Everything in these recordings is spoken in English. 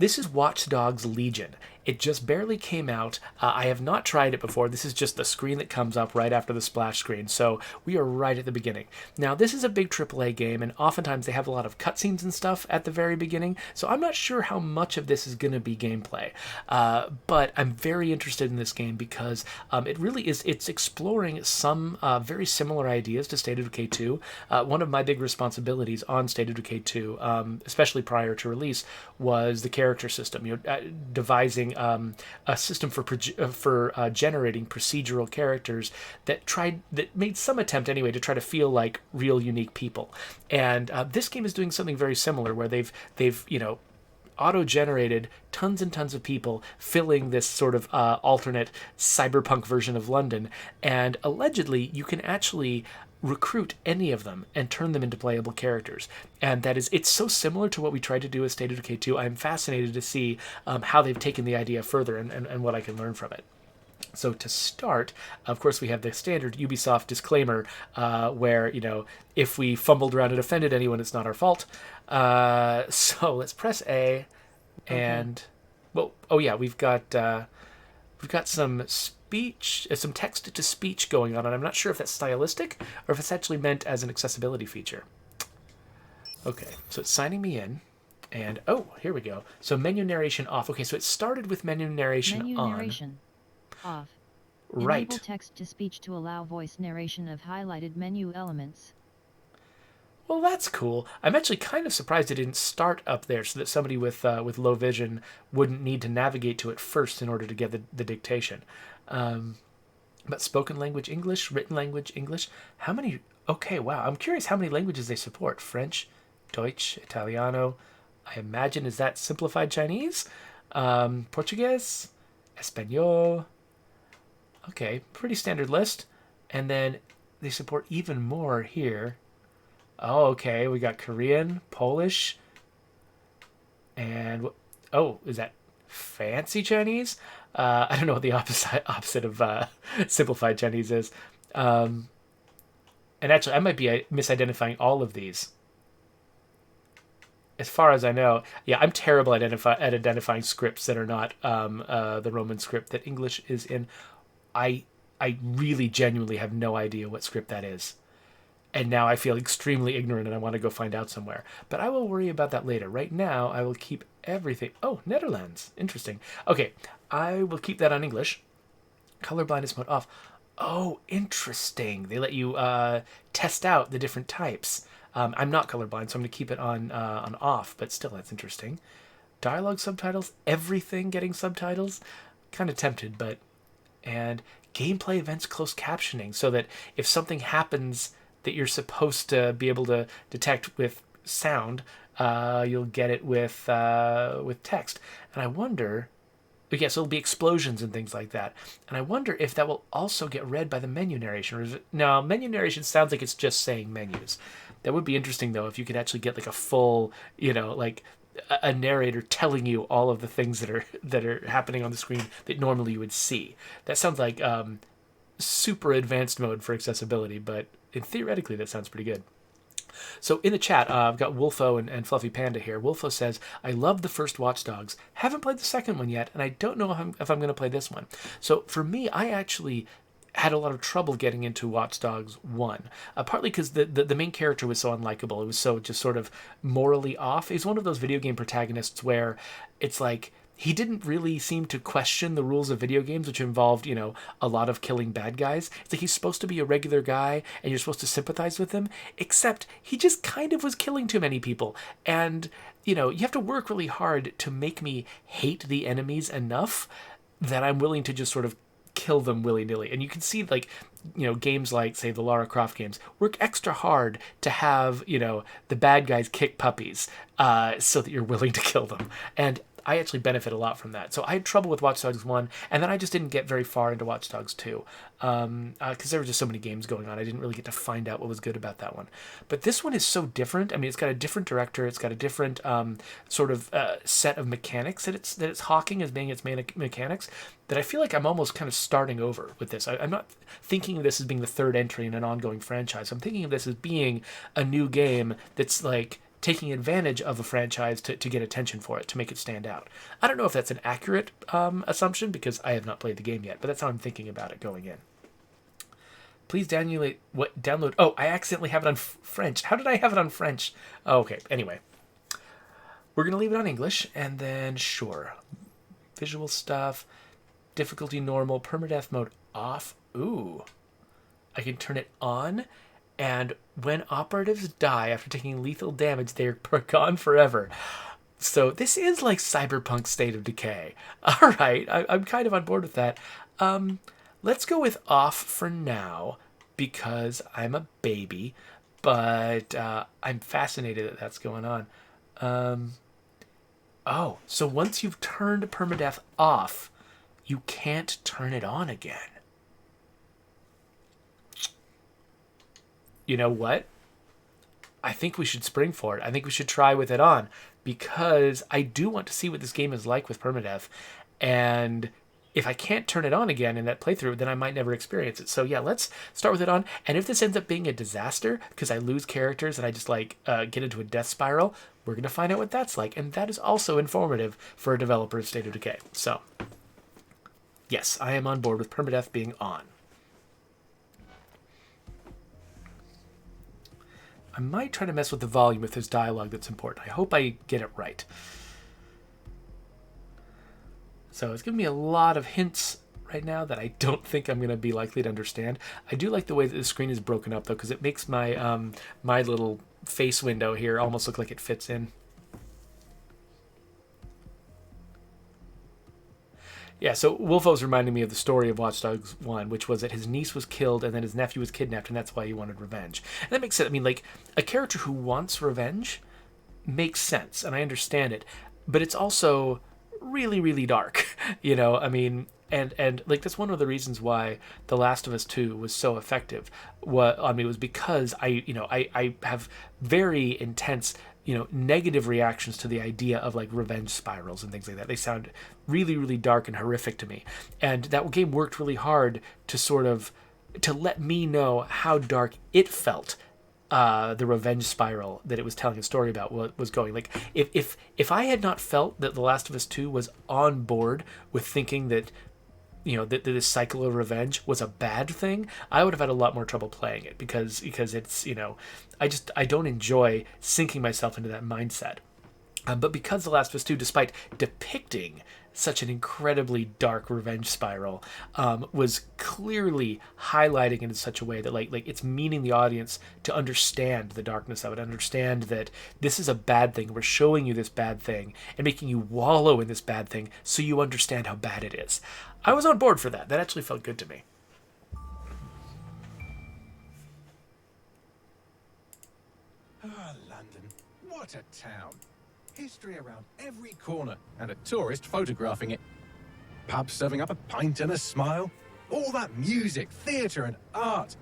This is Watch Dogs Legion. It just barely came out. I have not tried it before. This is just the screen that comes up right after the splash screen, so we are right at the beginning. Now, this is a big AAA game, and oftentimes they have a lot of cutscenes and stuff at the very beginning, so I'm not sure how much of this is going to be gameplay. But I'm very interested in this game because it really is, it's exploring some very similar ideas to State of Decay 2. One of my big responsibilities on State of Decay 2, especially prior to release, was the character system, devising a system for generating procedural characters that made some attempt anyway to try to feel like real unique people. And this game is doing something very similar, where they've auto-generated tons and tons of people filling this sort of alternate cyberpunk version of London, and allegedly you can actually recruit any of them and turn them into playable characters. And it's so similar to what we tried to do with State of Decay 2. I'm fascinated to see how they've taken the idea further and what I can learn from it. So to start, of course, we have the standard Ubisoft disclaimer where, if we fumbled around and offended anyone, it's not our fault. So let's press A, and we've got some speech, some text to speech going on, and I'm not sure if that's stylistic or if it's actually meant as an accessibility feature. Okay, so it's signing me in, and here we go. So menu narration off. Okay, so it started with menu narration on. Menu narration off. Right. Enable text to speech to allow voice narration of highlighted menu elements. Well, that's cool. I'm actually kind of surprised it didn't start up there, so that somebody with low vision wouldn't need to navigate to it first in order to get the dictation. But spoken language English, written language English. How many? Okay, wow. I'm curious how many languages they support. French, Deutsch, Italiano. I imagine, is that simplified Chinese? Portuguese, Espanol. Okay, pretty standard list. And then they support even more here. Oh, okay, we got Korean, Polish, and is that fancy Chinese? I don't know what the opposite of simplified Chinese is. And actually, I might be misidentifying all of these. As far as I know, yeah, I'm terrible at identifying scripts that are not the Roman script that English is in. I really genuinely have no idea what script that is. And now I feel extremely ignorant and I want to go find out somewhere. But I will worry about that later. Right now, I will keep everything. Oh, Netherlands. Interesting. Okay, I will keep that on English. Color blindness mode off. Oh, interesting. They let you test out the different types. I'm not colorblind, so I'm going to keep it on off. But still, that's interesting. Dialogue subtitles. Everything getting subtitles. Kind of tempted, but... And gameplay events closed captioning, so that if something happens that you're supposed to be able to detect with sound, you'll get it with text. And I wonder, so it'll be explosions and things like that. And I wonder if that will also get read by the menu narration. Or is it, no, menu narration sounds like it's just saying menus. That would be interesting though, if you could actually get like a full, like a narrator telling you all of the things that are happening on the screen that normally you would see. That sounds like super advanced mode for accessibility, but theoretically that sounds pretty good. So in the chat, I've got Wolfo and Fluffy Panda here. Wolfo says, I love the first Watch Dogs. Haven't played the second one yet, and I don't know if I'm going to play this one. So for me, I actually had a lot of trouble getting into Watch Dogs 1. Partly because the main character was so unlikable. It was so just sort of morally off. He's one of those video game protagonists where it's like, he didn't really seem to question the rules of video games, which involved, a lot of killing bad guys. It's like he's supposed to be a regular guy, and you're supposed to sympathize with him, except he just kind of was killing too many people. And, you have to work really hard to make me hate the enemies enough that I'm willing to just sort of kill them willy-nilly. And you can see, like, games like, say, the Lara Croft games work extra hard to have, the bad guys kick puppies so that you're willing to kill them. And I actually benefit a lot from that. So I had trouble with Watch Dogs 1, and then I just didn't get very far into Watch Dogs 2, because there were just so many games going on. I didn't really get to find out what was good about that one. But this one is so different. I mean, it's got a different director. It's got a different sort of set of mechanics that it's hawking as being its main mechanics, that I feel like I'm almost kind of starting over with this. I'm not thinking of this as being the third entry in an ongoing franchise. I'm thinking of this as being a new game that's like taking advantage of a franchise to get attention for it, to make it stand out. I don't know if that's an accurate assumption because I have not played the game yet, but that's how I'm thinking about it going in. Please download. Oh, I accidentally have it on French. How did I have it on French? Oh, okay. Anyway, we're going to leave it on English, and then sure. Visual stuff, difficulty normal, permadeath mode off. Ooh. I can turn it on, and when operatives die after taking lethal damage, they are gone forever. So this is like Cyberpunk State of Decay. All right, I'm kind of on board with that. Let's go with off for now because I'm a baby, but I'm fascinated that that's going on. Oh, so once you've turned permadeath off, you can't turn it on again. You know what? I think we should spring for it. I think we should try with it on because I do want to see what this game is like with permadeath. And if I can't turn it on again in that playthrough, then I might never experience it. So yeah, let's start with it on. And if this ends up being a disaster because I lose characters and I just get into a death spiral, we're going to find out what that's like. And that is also informative for a developer's State of Decay. So yes, I am on board with permadeath being on. I might try to mess with the volume if there's dialogue that's important. I hope I get it right. So it's giving me a lot of hints right now that I don't think I'm going to be likely to understand. I do like the way that the screen is broken up, though, because it makes my my little face window here almost look like it fits in. Yeah, so Wolfo's reminding me of the story of Watch Dogs 1, which was that his niece was killed and then his nephew was kidnapped, and that's why he wanted revenge. And that makes sense. I mean, like, a character who wants revenge makes sense, and I understand it. But it's also really, really dark, you know? I mean, and like, that's one of the reasons why The Last of Us 2 was so effective on me was because I have very intense negative reactions to the idea of like revenge spirals and things like that. They sound really, really dark and horrific to me. And that game worked really hard to let me know how dark it felt. The revenge spiral that it was telling a story about was going. Like if I had not felt that The Last of Us 2 was on board with thinking that that this cycle of revenge was a bad thing, I would have had a lot more trouble playing it because it's, I don't enjoy sinking myself into that mindset. But because The Last of Us 2, despite depicting such an incredibly dark revenge spiral, was clearly highlighting it in such a way that like it's meaning the audience to understand the darkness of it, understand that this is a bad thing. We're showing you this bad thing and making you wallow in this bad thing so you understand how bad it is. I was on board for that. That actually felt good to me. Ah, London. What a town. History around every corner and a tourist photographing it. Pubs serving up a pint and a smile. All that music, theatre and art.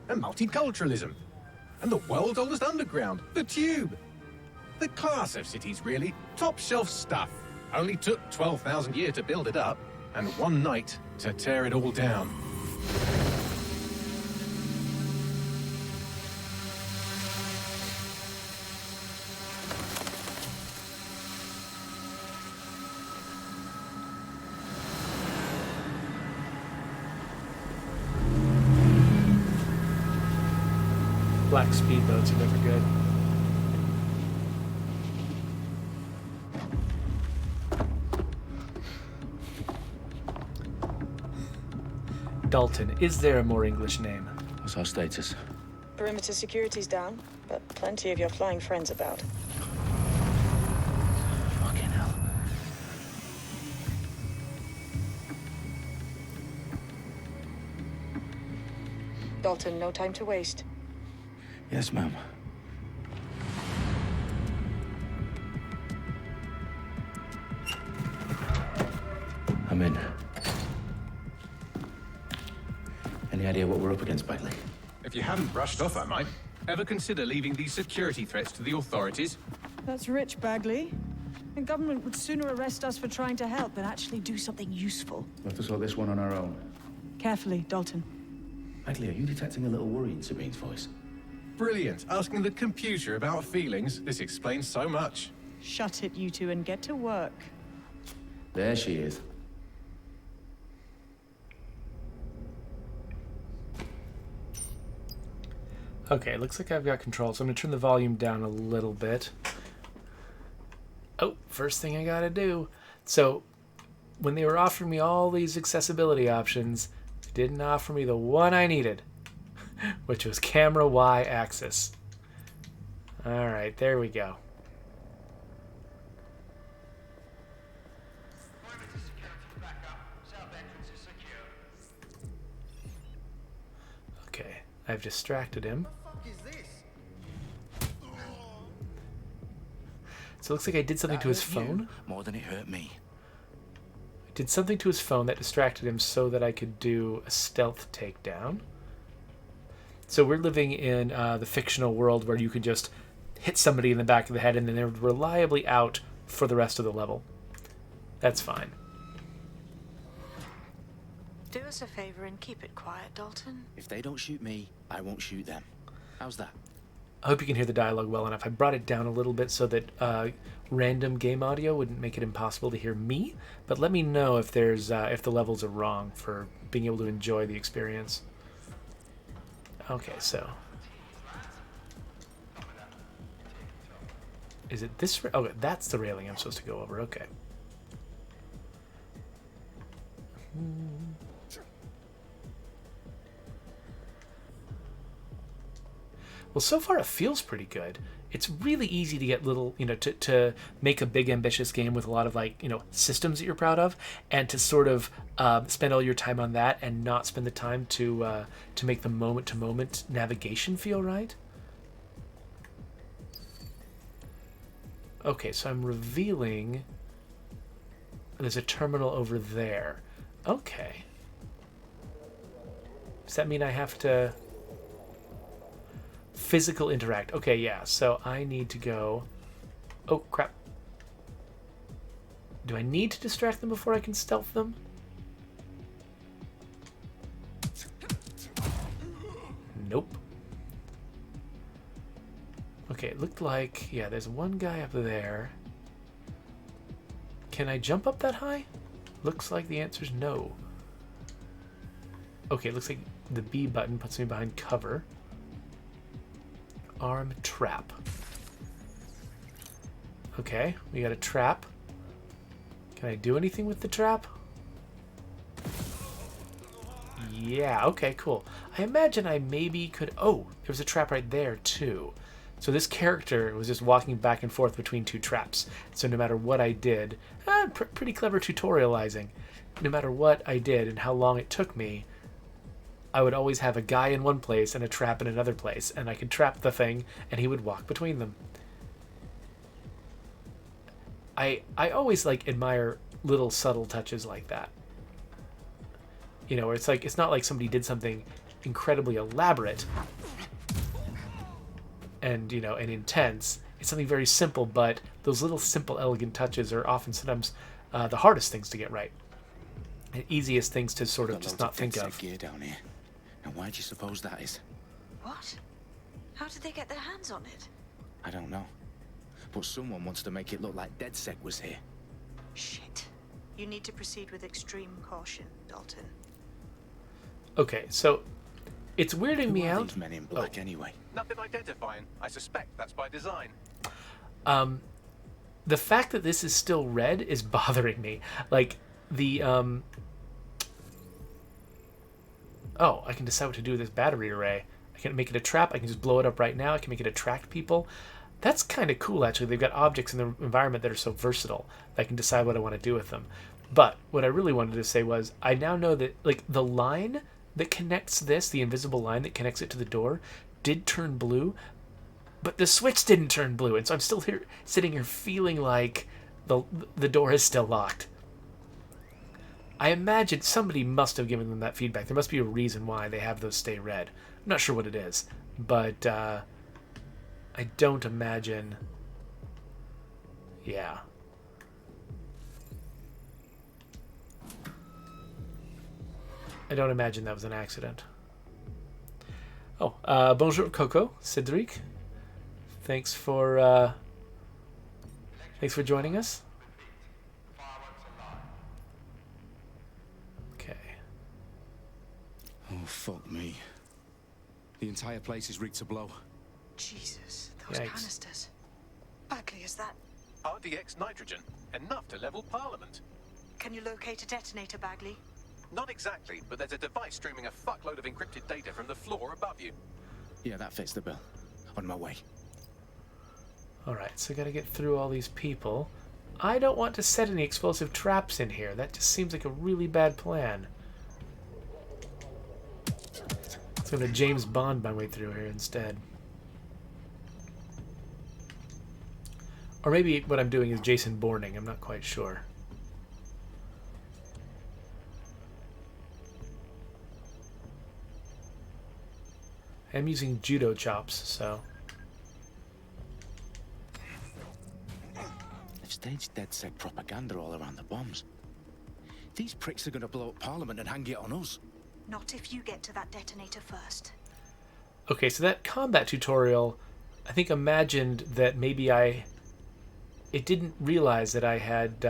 And multiculturalism. And the world's oldest underground, the Tube. The class of cities, really. Top shelf stuff. Only took 12,000 years to build it up. And one night to tear it all down. Black speedboats are never good. Dalton, is there a more English name? What's our status? Perimeter security's down, but plenty of your flying friends about. Fucking hell. Dalton, no time to waste. Yes, ma'am. I'm in. Any idea what we're up against, Bagley? If you haven't brushed off, I might. Ever consider leaving these security threats to the authorities? That's rich, Bagley. The government would sooner arrest us for trying to help than actually do something useful. We'll have to sort this one on our own. Carefully, Dalton. Bagley, are you detecting a little worry in Sabine's voice? brilliant. Asking the computer about feelings. This explains so much. Shut it, you two, and get to work. There she is. Okay, looks like I've got control, so I'm going to turn the volume down a little bit. Oh, first thing I got to do. So, when they were offering me all these accessibility options, they didn't offer me the one I needed, which was camera Y-axis. Alright, there we go. Okay, I've distracted him. So it looks like I did something to his phone. More than it hurt me. I did something to his phone that distracted him so that I could do a stealth takedown. So we're living in the fictional world where you can just hit somebody in the back of the head and then they're reliably out for the rest of the level. That's fine. Do us a favor and keep it quiet, Dalton. If they don't shoot me, I won't shoot them. How's that? I hope you can hear the dialogue well enough. I brought it down a little bit so that random game audio wouldn't make it impossible to hear me, but let me know if there's if the levels are wrong for being able to enjoy the experience. Okay, so is it this? Oh, that's the railing I'm supposed to go over. Okay. Well, so far it feels pretty good. It's really easy to get little, to make a big ambitious game with a lot of systems that you're proud of, and to sort of spend all your time on that and not spend the time to make the moment-to-moment navigation feel right. Okay, so I'm revealing there's a terminal over there. Okay. Does that mean I have to physical interact? Okay, yeah, so I need to go... Oh, crap. Do I need to distract them before I can stealth them? Nope. Okay, it looked like... Yeah, there's one guy up there. Can I jump up that high? Looks like the answer's no. Okay, it looks like the B button puts me behind cover. Arm trap. Okay, we got a trap. Can I do anything with the trap? Yeah, okay, cool. I imagine I maybe could... Oh, there was a trap right there, too. So this character was just walking back and forth between two traps. So no matter what I did... pretty clever tutorializing. No matter what I did and how long it took me, I would always have a guy in one place and a trap in another place, and I could trap the thing, and he would walk between them. I always admire little subtle touches like that. Where it's not like somebody did something incredibly elaborate and and intense. It's something very simple, but those little simple elegant touches are often sometimes the hardest things to get right, and easiest things to sort of just not think of. Gear down here. And why do you suppose that is? What? How did they get their hands on it? I don't know. But someone wants to make it look like DedSec was here. Shit. You need to proceed with extreme caution, Dalton. Okay, so it's weirding me out. These men in black anyway. Nothing identifying. I suspect that's by design. The fact that this is still red is bothering me. Oh, I can decide what to do with this battery array. I can make it a trap. I can just blow it up right now. I can make it attract people. That's kind of cool, actually. They've got objects in the environment that are so versatile that I can decide what I want to do with them. But what I really wanted to say was, I now know that the line that connects this, the invisible line that connects it to the door, did turn blue, but the switch didn't turn blue, and so I'm still here, sitting here feeling like the door is still locked. I imagine somebody must have given them that feedback. There must be a reason why they have those stay red. I'm not sure what it is, but I don't imagine... Yeah. I don't imagine that was an accident. Oh, bonjour, Coco, Cedric. Thanks for joining us. Okay. Oh, fuck me. The entire place is rigged to blow. Jesus, those Yikes. canisters. Bagley, is that... RDX nitrogen, enough to level Parliament. Can you locate a detonator, Bagley? Not exactly, but there's a device streaming a fuckload of encrypted data from the floor above you. Yeah, that fits the bill. On my way. Alright, so I gotta get through all these people. I don't want to set any explosive traps in here. That just seems like a really bad plan. I'm gonna James Bond my way through here instead. Or maybe what I'm doing is Jason Bourning, I'm not quite sure. I'm using judo chops, so... They've staged DedSec propaganda all around the bombs. These pricks are gonna blow up Parliament and hang it on us. Not if you get to that detonator first. Okay, so that combat tutorial, I think imagined that maybe it didn't realize that I had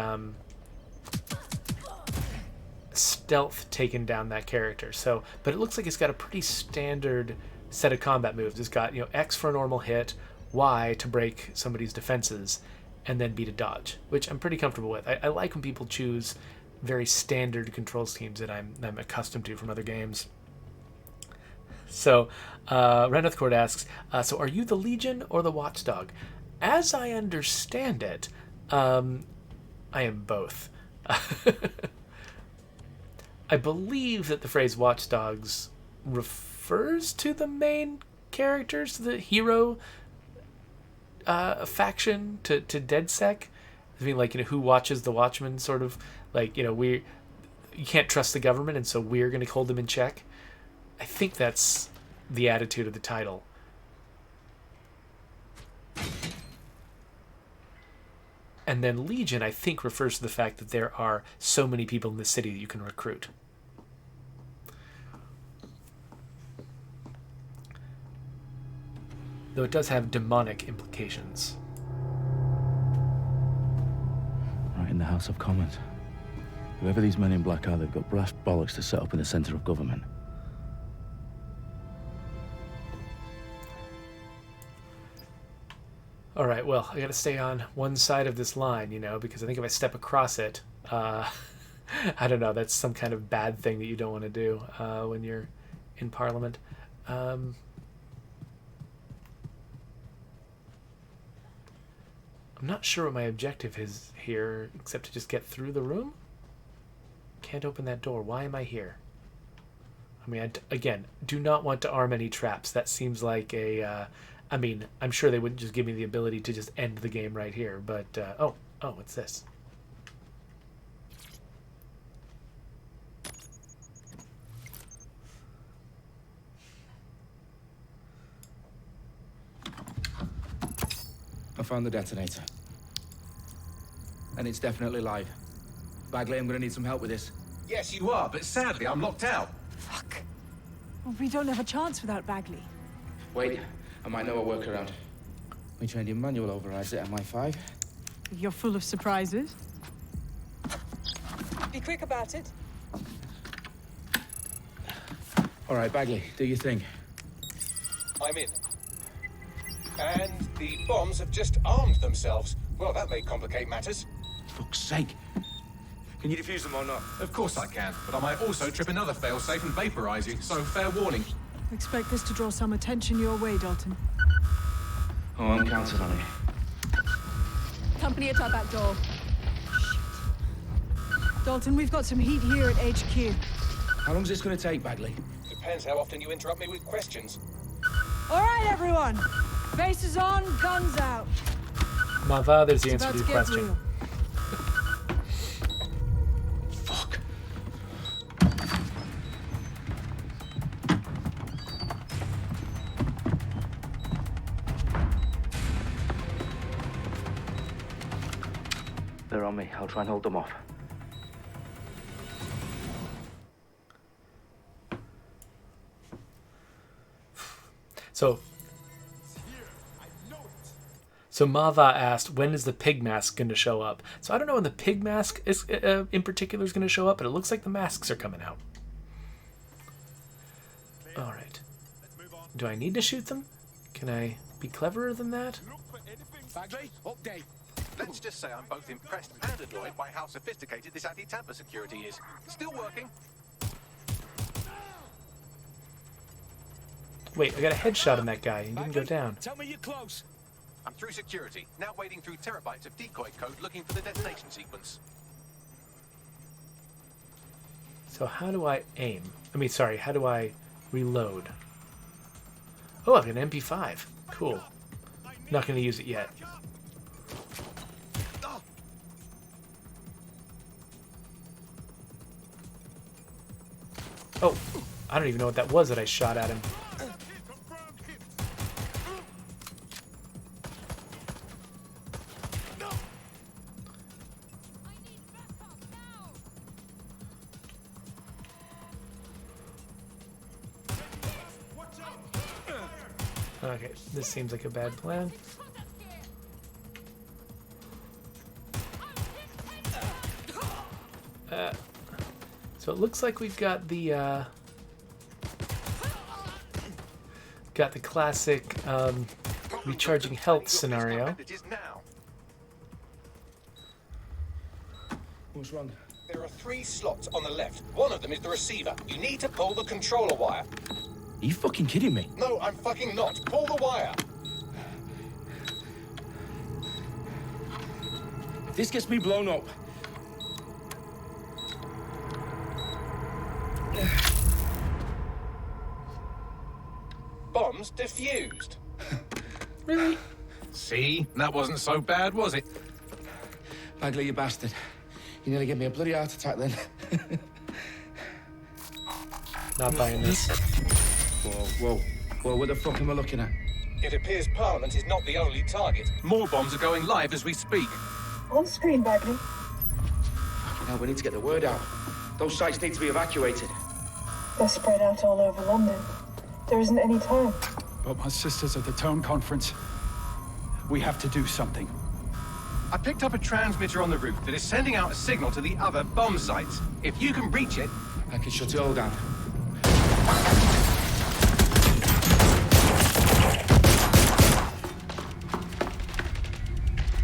stealth taken down that character. So, but it looks like it's got a pretty standard set of combat moves. It's got, X for a normal hit, Y to break somebody's defenses, and then B to dodge, which I'm pretty comfortable with. I like when people choose very standard control schemes that I'm accustomed to from other games. So, Reneth Court asks, so are you the Legion or the Watchdog? As I understand it, I am both. I believe that the phrase Watchdogs refers to the main characters, the hero faction, to DedSec. I mean, like, who watches the Watchmen, sort of, like, you can't trust the government, and so we're going to hold them in check. I think that's the attitude of the title. And then Legion, I think, refers to the fact that there are so many people in the city that you can recruit. Though it does have demonic implications. Right in the House of Commons. Whoever these men in black are, they've got brass bollocks to set up in the centre of government. Alright, well, I gotta stay on one side of this line, because I think if I step across it, I don't know, that's some kind of bad thing that you don't want to do when you're in Parliament. I'm not sure what my objective is here, except to just get through the room? Can't open that door. Why am I here? I mean, again, do not want to arm any traps. That seems like a... I mean, I'm sure they wouldn't just give me the ability to just end the game right here, but... oh, what's this? I found the detonator. And it's definitely live. Bagley, I'm gonna need some help with this. Yes, you are, but sadly I'm locked out. Fuck. Well, we don't have a chance without Bagley. Wait, I might know a workaround. We trained in manual overrides at MI5. You're full of surprises. Be quick about it. All right, Bagley, do your thing. I'm in. And the bombs have just armed themselves. Well, that may complicate matters. Fuck's sake. Can you defuse them or not? Of course I can, but I might also trip another failsafe and vaporize you, so fair warning. Expect this to draw some attention your way, Dalton. Oh, I'm counting on it. Company at our back door. Shit. Dalton, we've got some heat here at HQ. How long's this gonna take, Bagley? Depends how often you interrupt me with questions. All right, everyone. Faces on, guns out. Mava, there's the It's answer about to your to get question. real. Fuck. They're on me. I'll try and hold them off. So Mava asked, when is the pig mask going to show up? So I don't know when the pig mask is in particular is going to show up, but it looks like the masks are coming out. All right. Do I need to shoot them? Can I be cleverer than that? Bagley, update. Let's just say I'm both impressed and annoyed by how sophisticated this anti-tamper security is. Still working. Wait, I got a headshot on that guy. He didn't go down. Tell me you're close. I'm through security, now wading through terabytes of decoy code looking for the detonation sequence. So how do I aim? How do I reload? Oh, I've got an MP5. Cool. Not going to use it yet. Oh, I don't even know what that was that I shot at him. Okay, this seems like a bad plan. So it looks like we've got the classic recharging health scenario. What's wrong? There are 3 slots on the left. One of them is the receiver. You need to pull the controller wire. Are you fucking kidding me? No, I'm fucking not. Pull the wire. If this gets me blown up. Bombs defused. Really? See? That wasn't so bad, was it? Bagley, you bastard. You nearly gave me a bloody heart attack then. Not buying this. Whoa. What the fuck am I looking at? It appears Parliament is not the only target. More bombs are going live as we speak. On screen, Bagley. Now we need to get the word out. Those sites need to be evacuated. They're spread out all over London. There isn't any time. But my sister's at the town conference. We have to do something. I picked up a transmitter on the roof that is sending out a signal to the other bomb sites. If you can reach it... I can shut it all down.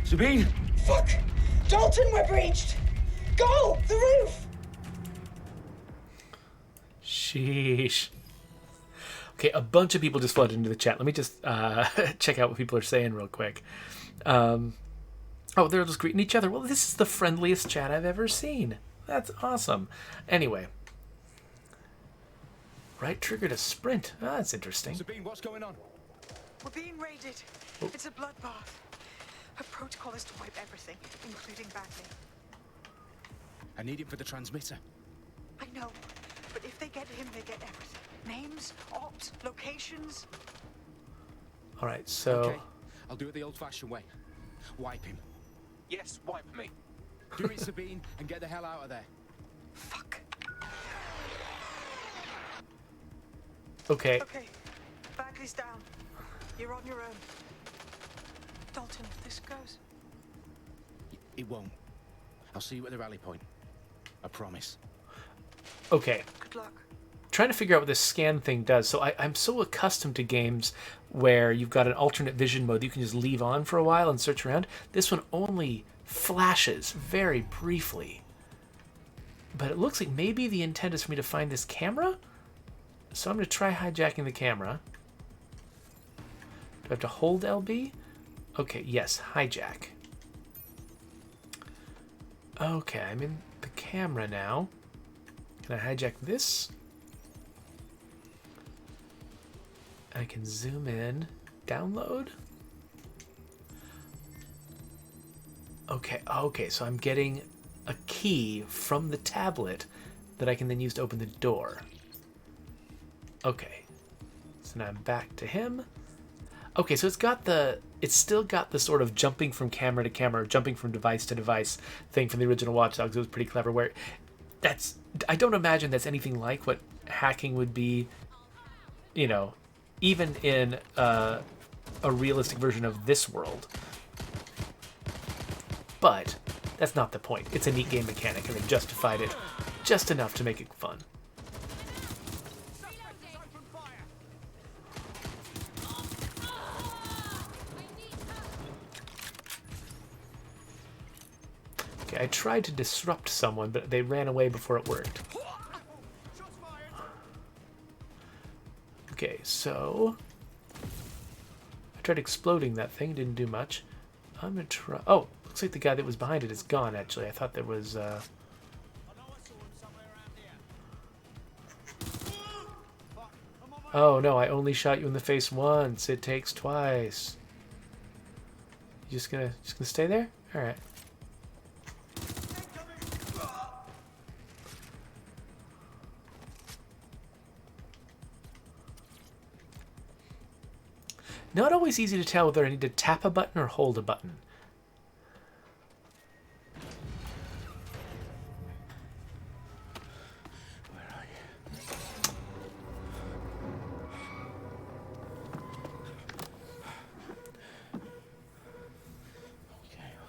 Sabine! Fuck! Dalton, we're breached! Go! The roof! Sheesh. Okay, a bunch of people just flooded into the chat. Let me just check out what people are saying real quick. Oh, they're just greeting each other. Well, this is the friendliest chat I've ever seen. That's awesome. Anyway. Right trigger to sprint. Ah, that's interesting. Sabine, what's going on? We're being raided. Oh. It's a bloodbath. Her protocol is to wipe everything, including Bagley. I need him for the transmitter. I know, but if they get him, they get everything. Names, ops, locations. All right, so... Okay, I'll do it the old-fashioned way. Wipe him. Yes, wipe me. Do it, Sabine, and get the hell out of there. Fuck. Okay. Okay, Bagley's down. You're on your own. Dalton, if this goes... It won't. I'll see you at the rally point. I promise. Okay. Good luck. Trying to figure out what this scan thing does. So I'm so accustomed to games where you've got an alternate vision mode that you can just leave on for a while and search around. This one only flashes very briefly. But it looks like maybe the intent is for me to find this camera. So I'm going to try hijacking the camera. Do I have to hold LB? Okay, yes, hijack. Okay, I'm in the camera now. Can I hijack this? I can zoom in. Download? Okay, so I'm getting a key from the tablet that I can then use to open the door. Okay. So now I'm back to him. Okay, so it's still got the sort of jumping from camera to camera, or jumping from device to device thing from the original Watch Dogs. It was pretty clever, where I don't imagine that's anything like what hacking would be, you know, even in a realistic version of this world. But that's not the point. It's a neat game mechanic, and they've justified it just enough to make it fun. Okay, I tried to disrupt someone, but they ran away before it worked. Okay, so I tried exploding that thing, didn't do much. I'm gonna try. Oh, looks like the guy that was behind it is gone. Actually, I thought there was. Oh no! I only shot you in the face once. It takes twice. You just gonna stay there? All right. Not always easy to tell whether I need to tap a button or hold a button. Where are you?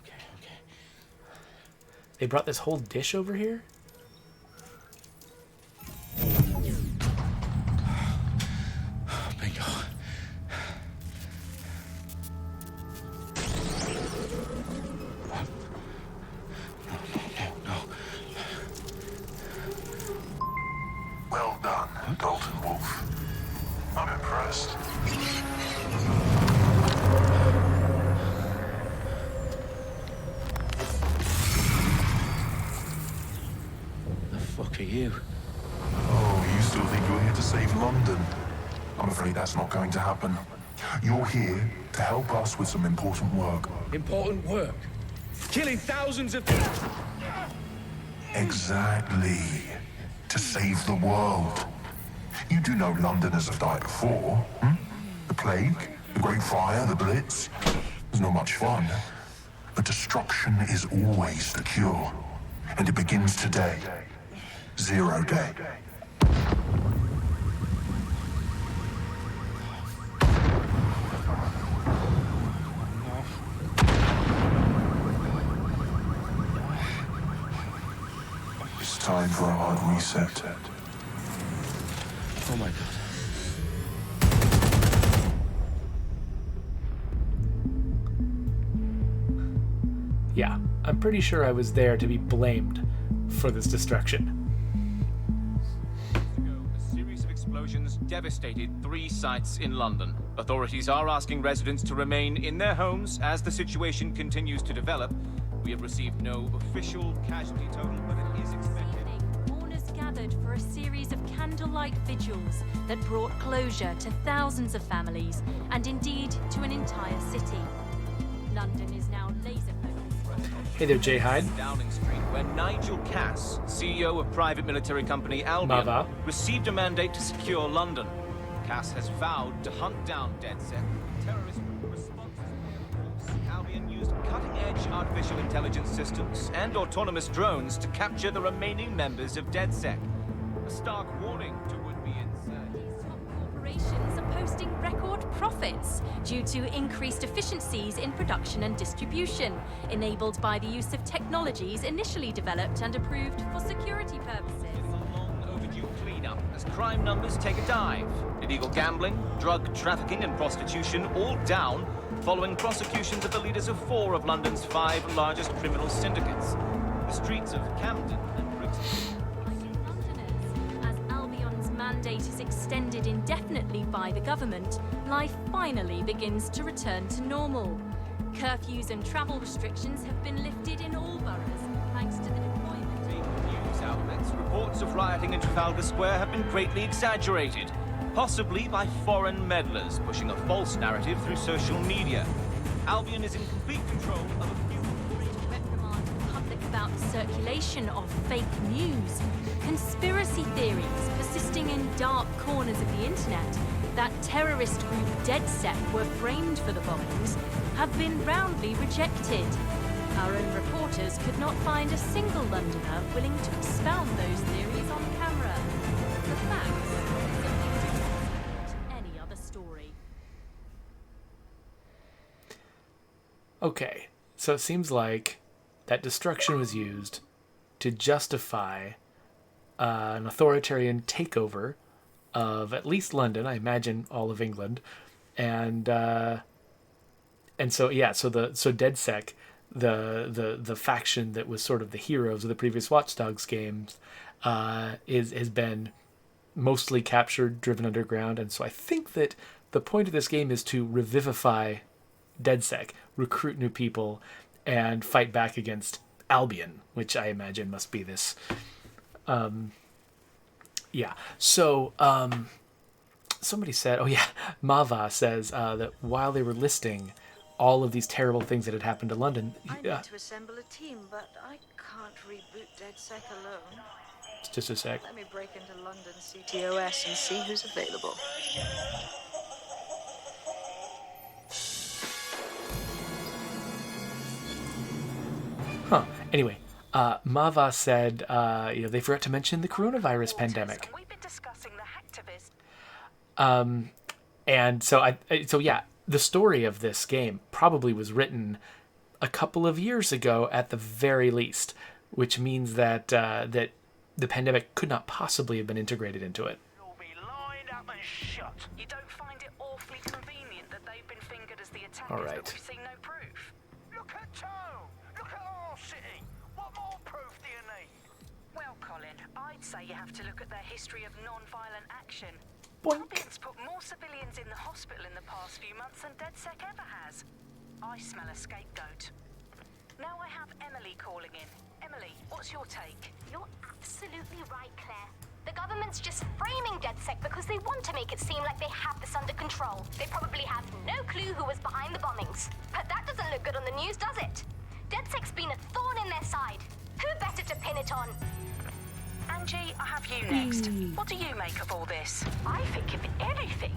Okay. They brought this whole dish over here? Bingo. Well done, Dalton Wolf. I'm impressed. The fuck are you? Oh, you still think you're here to save London? I'm afraid that's not going to happen. You're here to help us with some important work. Important work. Killing thousands of... Exactly. To save the world. You do know Londoners have died before, hmm? The plague, the Great Fire, the Blitz. It's not much fun. But destruction is always the cure. And it begins today. 0 day. It's time for a hard reset. Oh my god. Yeah, I'm pretty sure I was there to be blamed for this destruction. A series of explosions devastated 3 sites in London. Authorities are asking residents to remain in their homes as the situation continues to develop. We have received no official casualty total, but it is expected. Mourners gathered for a series of candlelight vigils that brought closure to thousands of families and indeed to an entire city. London is now laser focused. Hey there, Jay Hyde. Downing Street, where Nigel Cass, CEO of private military company Albion, Mava. received a mandate to secure London. Cass has vowed to hunt down DedSec. Terrorist responses. Albion used cutting-edge artificial intelligence systems and autonomous drones to capture the remaining members of DedSec. A stark warning to would-be insurgents. Top corporations are posting record profits due to increased efficiencies in production and distribution, enabled by the use of technologies initially developed and approved for security purposes. Overdue cleanup as crime numbers take a dive. Illegal gambling, drug trafficking and prostitution all down following prosecutions of the leaders of 4 of London's 5 largest criminal syndicates. The streets of Camden and Brixton. Londoners, as Albion's mandate is extended indefinitely by the government, life finally begins to return to normal. Curfews and travel restrictions have been lifted in all boroughs, thanks to the deployment. News outlets, reports of rioting in Trafalgar Square have been greatly exaggerated, possibly by foreign meddlers pushing a false narrative through social media. Albion is in complete control of a few... Reprimand the public about the circulation of fake news, conspiracy theories persisting in dark corners of the internet that terrorist group DedSec were framed for the bombings have been roundly rejected. Our own reporters could not find a single Londoner willing to expound those theories on camera. The facts simply don't support any other story. Okay, so it seems like that destruction was used to justify an authoritarian takeover of at least London, I imagine all of England, and so yeah, so DedSec, the faction that was sort of the heroes of the previous Watch Dogs games, has been mostly captured, driven underground, and so I think that the point of this game is to revivify DedSec, recruit new people, and fight back against Albion, which I imagine must be this. Yeah. So somebody said, oh yeah, Mava says that while they were listing all of these terrible things that had happened to London, I need to assemble a team, but I can't reboot DedSec alone. just a sec. Let me break into London CTOS and see who's available. Huh. Anyway, Mava said, they forgot to mention the coronavirus pandemic. We've been discussing the hacktivist. And so yeah, the story of this game probably was written a couple of years ago at the very least, which means that that the pandemic could not possibly have been integrated into it. You'll be lined up and shot. You don't find it awfully convenient that they've been fingered as the attackers, All right. but we've seen no proof. Look at Tone! Look at our city! What more proof do you need? Well, Colin, I'd say you have to look at their history of non-violent action. Albion's put more civilians in the hospital in the past few months than DedSec ever has. I smell a scapegoat. Now I have Emily calling in. Emily, what's your take? You're absolutely right, Claire. The government's just framing DedSec because they want to make it seem like they have this under control. They probably have no clue who was behind the bombings. But that doesn't look good on the news, does it? DedSec's been a thorn in their side. Who better to pin it on? Angie, I have you next. What do you make of all this? I think, if anything,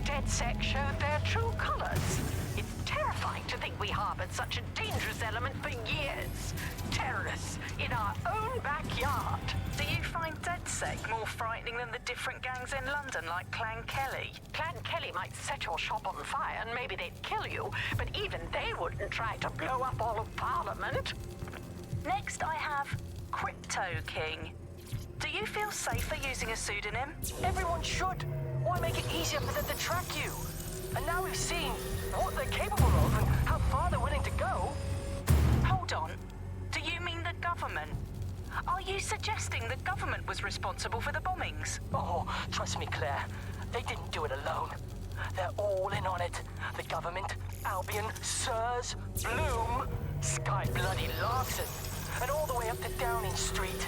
DedSec showed their true colors. It's terrifying to think we harbored such a dangerous element for years. Terrorists in our own backyard. Do you find DedSec more frightening than the different gangs in London, like Clan Kelly? Clan Kelly might set your shop on fire and maybe they'd kill you, but even they wouldn't try to blow up all of Parliament. Next, I have Crypto King. Do you feel safer using a pseudonym? Everyone should. Why make it easier for them to track you? And now we've seen what they're capable of and how far they're willing to go. Hold on. Do you mean the government? Are you suggesting the government was responsible for the bombings? Oh, trust me, Claire. They didn't do it alone. They're all in on it. The government, Albion, Sirs, Bloom, Sky Bloody Larson, and all the way up to Downing Street.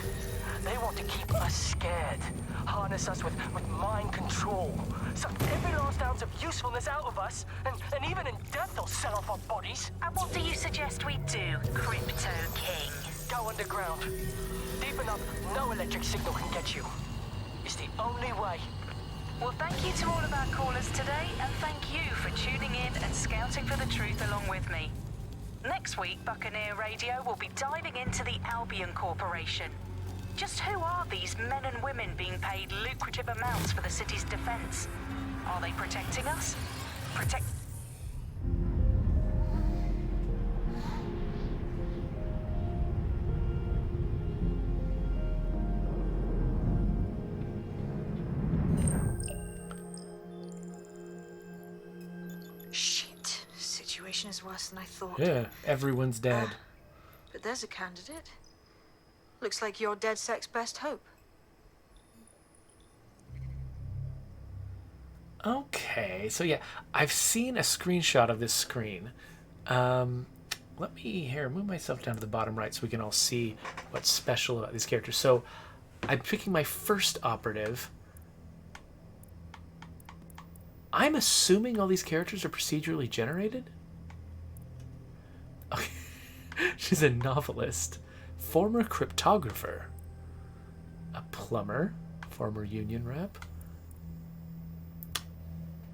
They want to keep us scared, harness us with mind control, suck every last ounce of usefulness out of us, and even in death they'll sell off our bodies. And what do you suggest we do, Crypto King? Go underground. Deep enough, no electric signal can get you. It's the only way. Well, thank you to all of our callers today, and thank you for tuning in and scouting for the truth along with me. Next week, Buccaneer Radio will be diving into the Albion Corporation. Just who are these men and women being paid lucrative amounts for the city's defense? Are they protecting us? Shit. Situation is worse than I thought. Yeah, everyone's dead. But there's a candidate. Looks like you're DedSec's best hope. Okay, so yeah, I've seen a screenshot of this screen. Let me move myself down to the bottom right so we can all see what's special about these characters. So I'm picking my first operative. I'm assuming all these characters are procedurally generated? Okay. She's a novelist. Former cryptographer, a plumber, former union rep.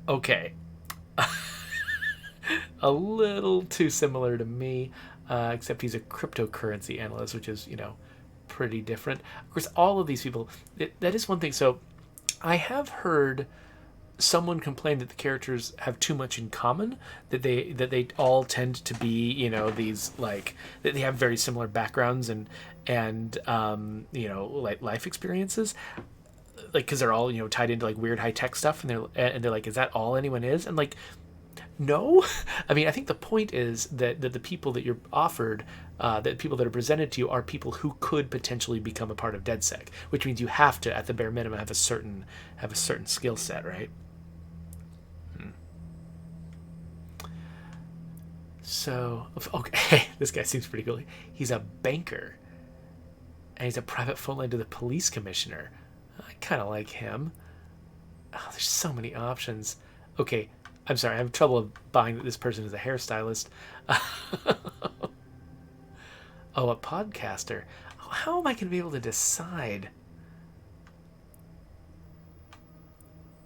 Okay. A little too similar to me, except he's a cryptocurrency analyst, which is, pretty different. Of course, all of these people, that is one thing. So I have heard someone complained that the characters have too much in common, that they all tend to be, you know, these like that they have very similar backgrounds and you know, like life experiences, like because they're all, you know, tied into like weird high tech stuff, and they're like, is that all anyone is? And like, no. I mean, I think the point is that the people that you're offered, that people that are presented to you are people who could potentially become a part of DedSec, which means you have to, at the bare minimum, have a certain skill set, right? So, okay, this guy seems pretty cool. He's a banker, and he's a private phone line to the police commissioner. I kind of like him. Oh, there's so many options. Okay, I'm sorry, I have trouble buying that this person is a hairstylist. Oh, a podcaster. Oh, how am I going to be able to decide?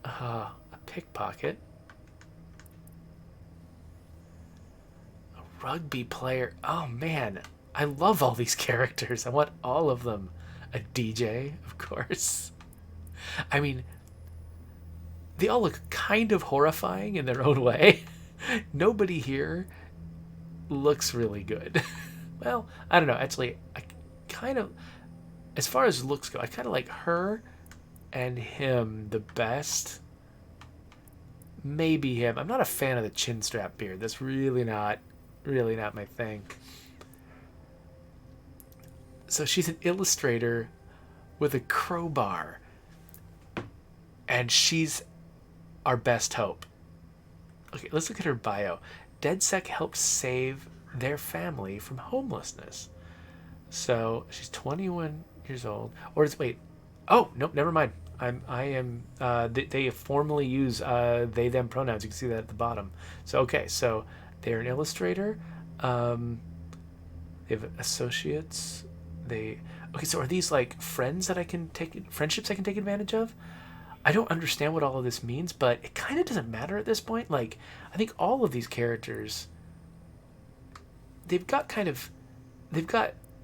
A pickpocket. A rugby player. Oh, man. I love all these characters. I want all of them. A DJ, of course. I mean, they all look kind of horrifying in their own way. Nobody here looks really good. Well, I don't know. Actually, I kind of, as far as looks go, I kind of like her and him the best. Maybe him. I'm not a fan of the chin strap beard. That's really not my thing. So she's an illustrator with a crowbar, and she's our best hope. Okay, let's look at her bio. DedSec helps save their family from homelessness. So she's 21 years old. Or is, wait, oh nope, never mind. I am. They formally use they them pronouns. You can see that at the bottom. So okay, so they're an illustrator. They have associates. Okay, so are these like friendships I can take advantage of? I don't understand what all of this means, but it kind of doesn't matter at this point. Like, I think all of these characters, they've got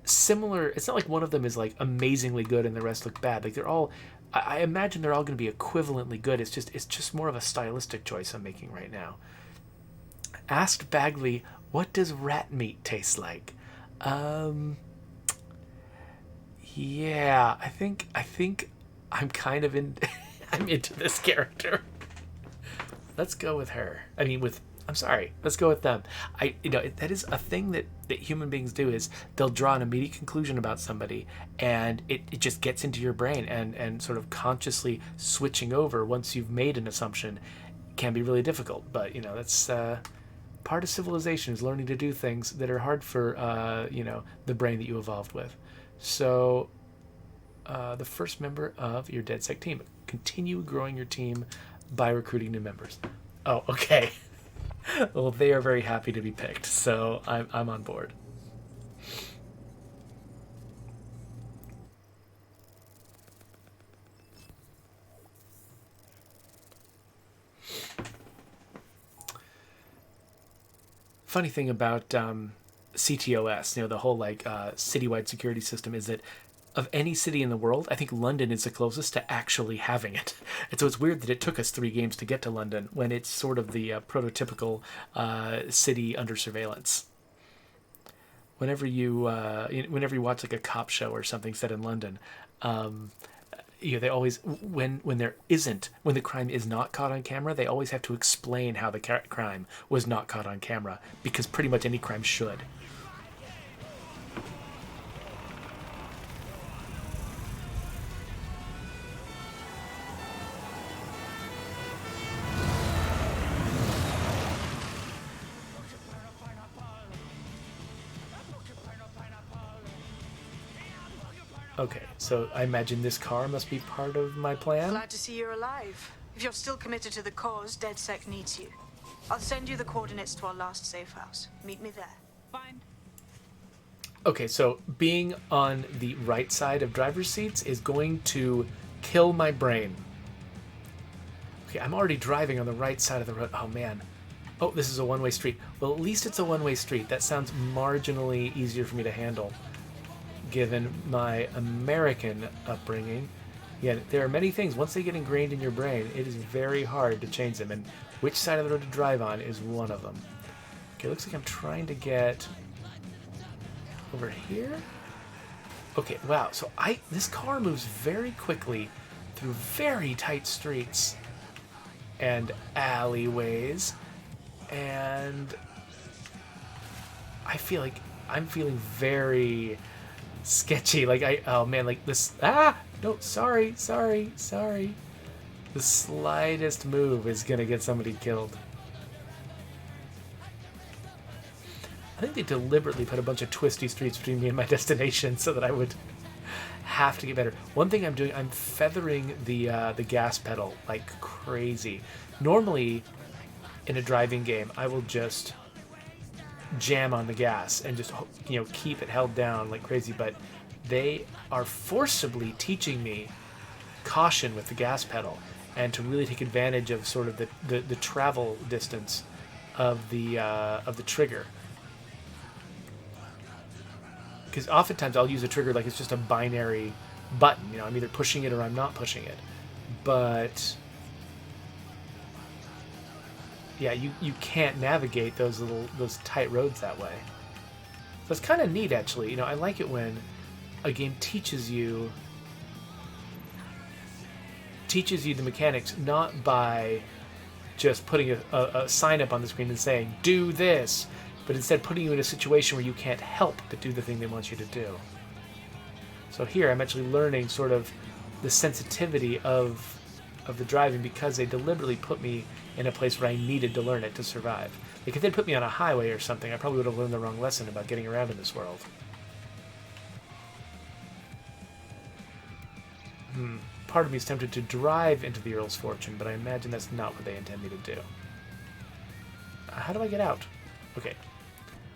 similar. It's not like one of them is like amazingly good and the rest look bad. Like they're all, I imagine they're all going to be equivalently good. It's just more of a stylistic choice I'm making right now. Asked Bagley, what does rat meat taste like? Yeah, I think I'm kind of I'm into this character. Let's go with her. Let's go with them. That is a thing that human beings do, is they'll draw an immediate conclusion about somebody, and it just gets into your brain, and sort of consciously switching over once you've made an assumption can be really difficult. But that's part of civilization, is learning to do things that are hard for the brain that you evolved with. So the first member of your DedSec team. Continue growing your team by recruiting new members. Oh, okay. Well, they are very happy to be picked, so I'm on board. Funny thing about CTOS, the whole citywide security system, is that of any city in the world, I think London is the closest to actually having it. And so it's weird that it took us 3 games to get to London when it's sort of the prototypical city under surveillance. Whenever you watch like a cop show or something set in London, they always, when the crime is not caught on camera, they always have to explain how the crime was not caught on camera, because pretty much any crime should. Okay, so I imagine this car must be part of my plan? Glad to see you're alive. If you're still committed to the cause, DedSec needs you. I'll send you the coordinates to our last safe house. Meet me there. Fine. Okay, so being on the right side of driver's seats is going to kill my brain. Okay, I'm already driving on the right side of the road. Oh, man. Oh, this is a one-way street. Well, at least it's a one-way street. That sounds marginally easier for me to handle, given my American upbringing. Yeah, there are many things, once they get ingrained in your brain, it is very hard to change them, and which side of the road to drive on is one of them. Okay, looks like I'm trying to get over here. Okay, wow, so this car moves very quickly through very tight streets and alleyways, and I feel like I'm feeling very sketchy. Like oh man, like this, no, sorry. The slightest move is gonna get somebody killed. I think they deliberately put a bunch of twisty streets between me and my destination so that I would have to get better. One thing I'm doing, I'm feathering the gas pedal like crazy. Normally, in a driving game, I will just jam on the gas and just, you know, keep it held down like crazy, but they are forcibly teaching me caution with the gas pedal and to really take advantage of sort of the travel distance of the trigger. Because oftentimes I'll use a trigger like it's just a binary button, you know, I'm either pushing it or I'm not pushing it. But yeah, you can't navigate those tight roads that way. So it's kind of neat, actually. You know, I like it when a game teaches you the mechanics, not by just putting a sign up on the screen and saying, do this, but instead putting you in a situation where you can't help but do the thing they want you to do. So here I'm actually learning sort of the sensitivity of the driving because they deliberately put me in a place where I needed to learn it to survive. Like if they'd put me on a highway or something, I probably would have learned the wrong lesson about getting around in this world. Part of me is tempted to drive into the Earl's Fortune, but I imagine that's not what they intend me to do. How do I get out? Okay.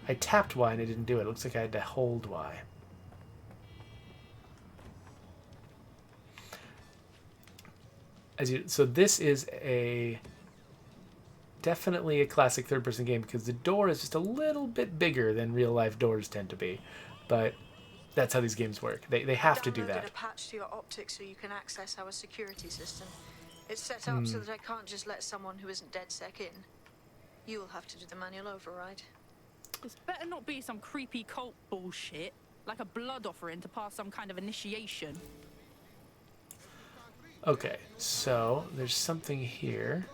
I tapped Y and I didn't do it. It looks like I had to hold Y. So this is definitely a classic third-person game because the door is just a little bit bigger than real-life doors tend to be, but that's how these games work. They have to do that. I downloaded a patch to your optics so you can access our security system. It's set up so that I can't just let someone who isn't DedSec in. You'll have to do the manual override. This better not be some creepy cult bullshit, like a blood offering to pass some kind of initiation. Okay, so there's something here.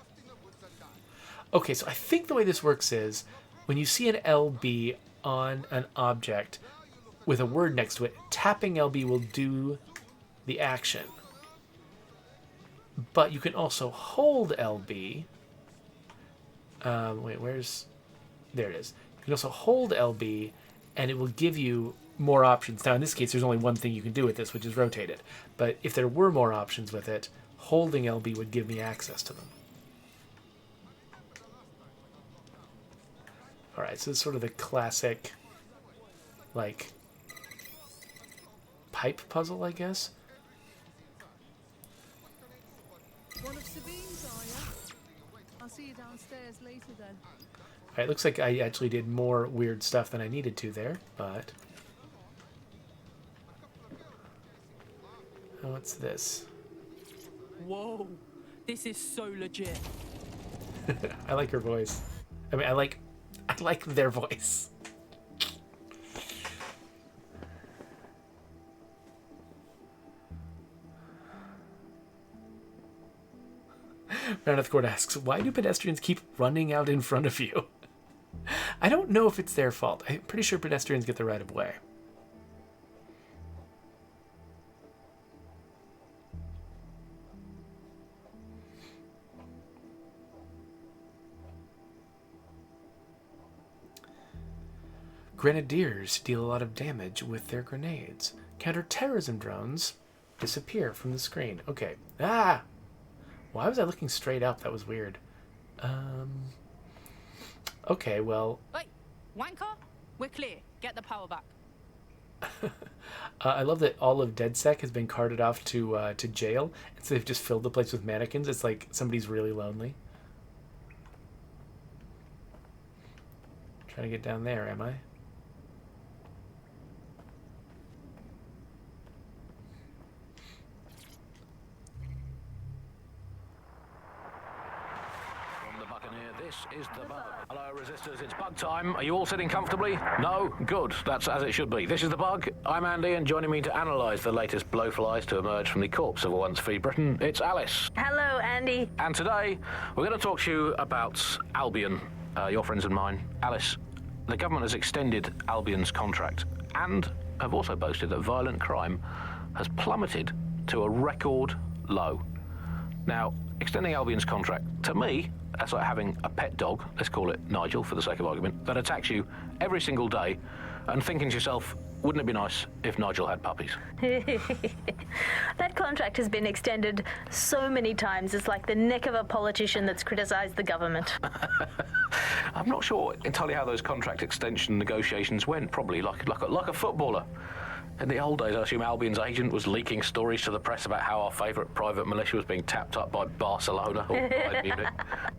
Okay, so I think the way this works is when you see an LB on an object with a word next to it, tapping LB will do the action. But you can also hold LB. Wait, there it is. You can also hold LB and it will give you more options. Now, in this case, there's only one thing you can do with this, which is rotate it. But if there were more options with it, holding LB would give me access to them. Alright, so this is sort of the classic, like, pipe puzzle, I guess? One of Sabine's, are you? I'll see you downstairs later then. Alright, looks like I actually did more weird stuff than I needed to there, but... Oh, what's this? Whoa, this is so legit. I like her voice. I mean, I like their voice. Meredith Court asks, why do pedestrians keep running out in front of you? I don't know if it's their fault. I'm pretty sure pedestrians get the right of way. Grenadiers deal a lot of damage with their grenades. Counter-terrorism drones disappear from the screen. Okay. Ah! Why was I looking straight up? That was weird. Okay, well... Wait, wanker? We're clear. Get the power back. I love that all of DedSec has been carted off to jail, and so they've just filled the place with mannequins. It's like somebody's really lonely. Trying to get down there, am I? This is the bug. Hello, resistors. It's bug time. Are you all sitting comfortably? No? Good. That's as it should be. This is the bug. I'm Andy, and joining me to analyse the latest blowflies to emerge from the corpse of a once free Britain, it's Alice. Hello, Andy. And today, we're going to talk to you about Albion, your friends and mine. Alice, the government has extended Albion's contract and have also boasted that violent crime has plummeted to a record low. Now, extending Albion's contract, to me, that's like having a pet dog, let's call it Nigel for the sake of argument, that attacks you every single day and thinking to yourself, wouldn't it be nice if Nigel had puppies? That contract has been extended so many times, it's like the neck of a politician that's criticised the government. I'm not sure entirely how those contract extension negotiations went, probably like a footballer. In the old days, I assume Albion's agent was leaking stories to the press about how our favourite private militia was being tapped up by Barcelona or by Munich.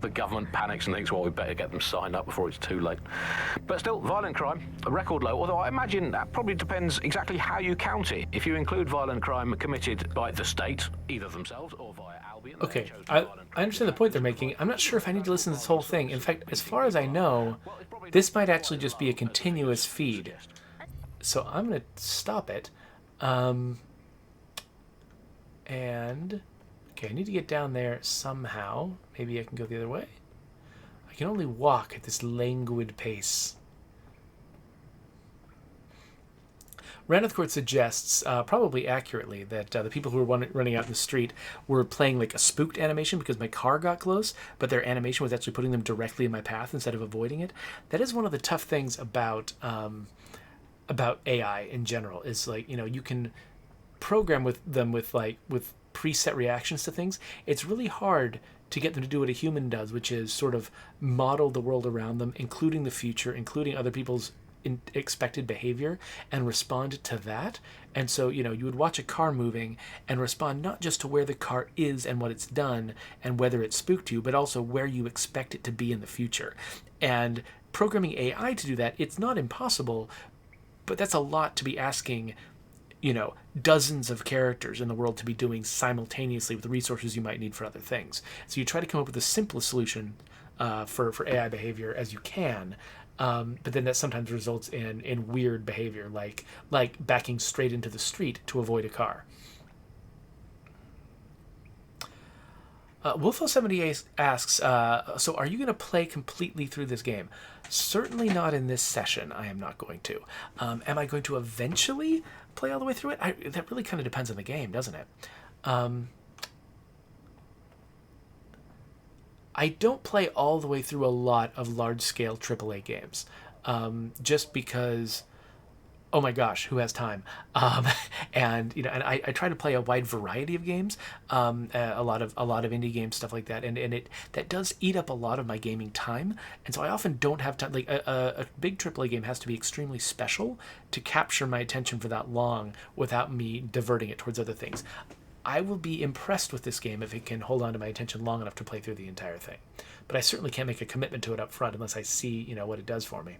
The government panics and thinks, well, we better get them signed up before it's too late. But still, violent crime, a record low, although I imagine that probably depends exactly how you count it. If you include violent crime committed by the state, either themselves or via Albion... Okay, I understand the point they're making. I'm not sure if I need to listen to this whole thing. In fact, as far as I know, this might actually just be a continuous feed. So I'm going to stop it. And, okay, I need to get down there somehow. Maybe I can go the other way. I can only walk at this languid pace. Raneth Court suggests, probably accurately, that the people who were running out in the street were playing like a spooked animation because my car got close, but their animation was actually putting them directly in my path instead of avoiding it. That is one of the tough things about AI in general, is like, you know, you can program with preset reactions to things. It's really hard to get them to do what a human does, which is sort of model the world around them, including the future, including other people's expected behavior, and respond to that. And so, you know, you would watch a car moving and respond not just to where the car is and what it's done and whether it spooked you, but also where you expect it to be in the future. And programming AI to do that, it's not impossible, but that's a lot to be asking, you know, dozens of characters in the world to be doing simultaneously with the resources you might need for other things. So you try to come up with the simplest solution for AI behavior as you can, but then that sometimes results in weird behavior, like backing straight into the street to avoid a car. Wolfo78 asks, so are you going to play completely through this game? Certainly not in this session. I am not going to. Am I going to eventually play all the way through it? That really kind of depends on the game, doesn't it? I don't play all the way through a lot of large-scale AAA games, just because... oh my gosh, who has time? And you know, and I try to play a wide variety of games, a lot of indie games, stuff like that, and that does eat up a lot of my gaming time, and so I often don't have time. Like a big AAA game has to be extremely special to capture my attention for that long without me diverting it towards other things. I will be impressed with this game if it can hold on to my attention long enough to play through the entire thing, but I certainly can't make a commitment to it up front unless I see, you know, what it does for me.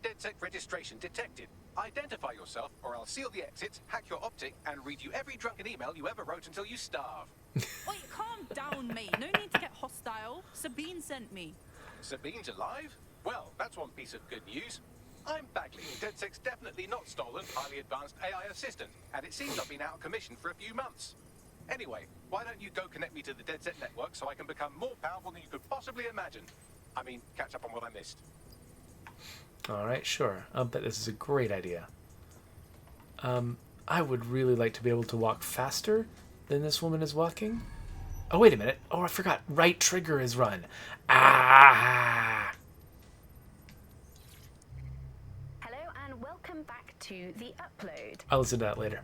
DedSec registration detected. Identify yourself, or I'll seal the exits, hack your optic, and read you every drunken email you ever wrote until you starve. Wait, calm down, mate. No need to get hostile. Sabine sent me. Sabine's alive? Well, that's one piece of good news. I'm Bagley. DedSec's definitely not stolen, highly advanced AI assistant, and it seems I've been out of commission for a few months. Anyway, why don't you go connect me to the DedSec network so I can become more powerful than you could possibly imagine? I mean, catch up on what I missed. All right, sure. I'll bet this is a great idea. I would really like to be able to walk faster than this woman is walking. Oh, wait a minute. Oh, I forgot. Right trigger is run. Ah! Hello and welcome back to the upload. I'll listen to that later.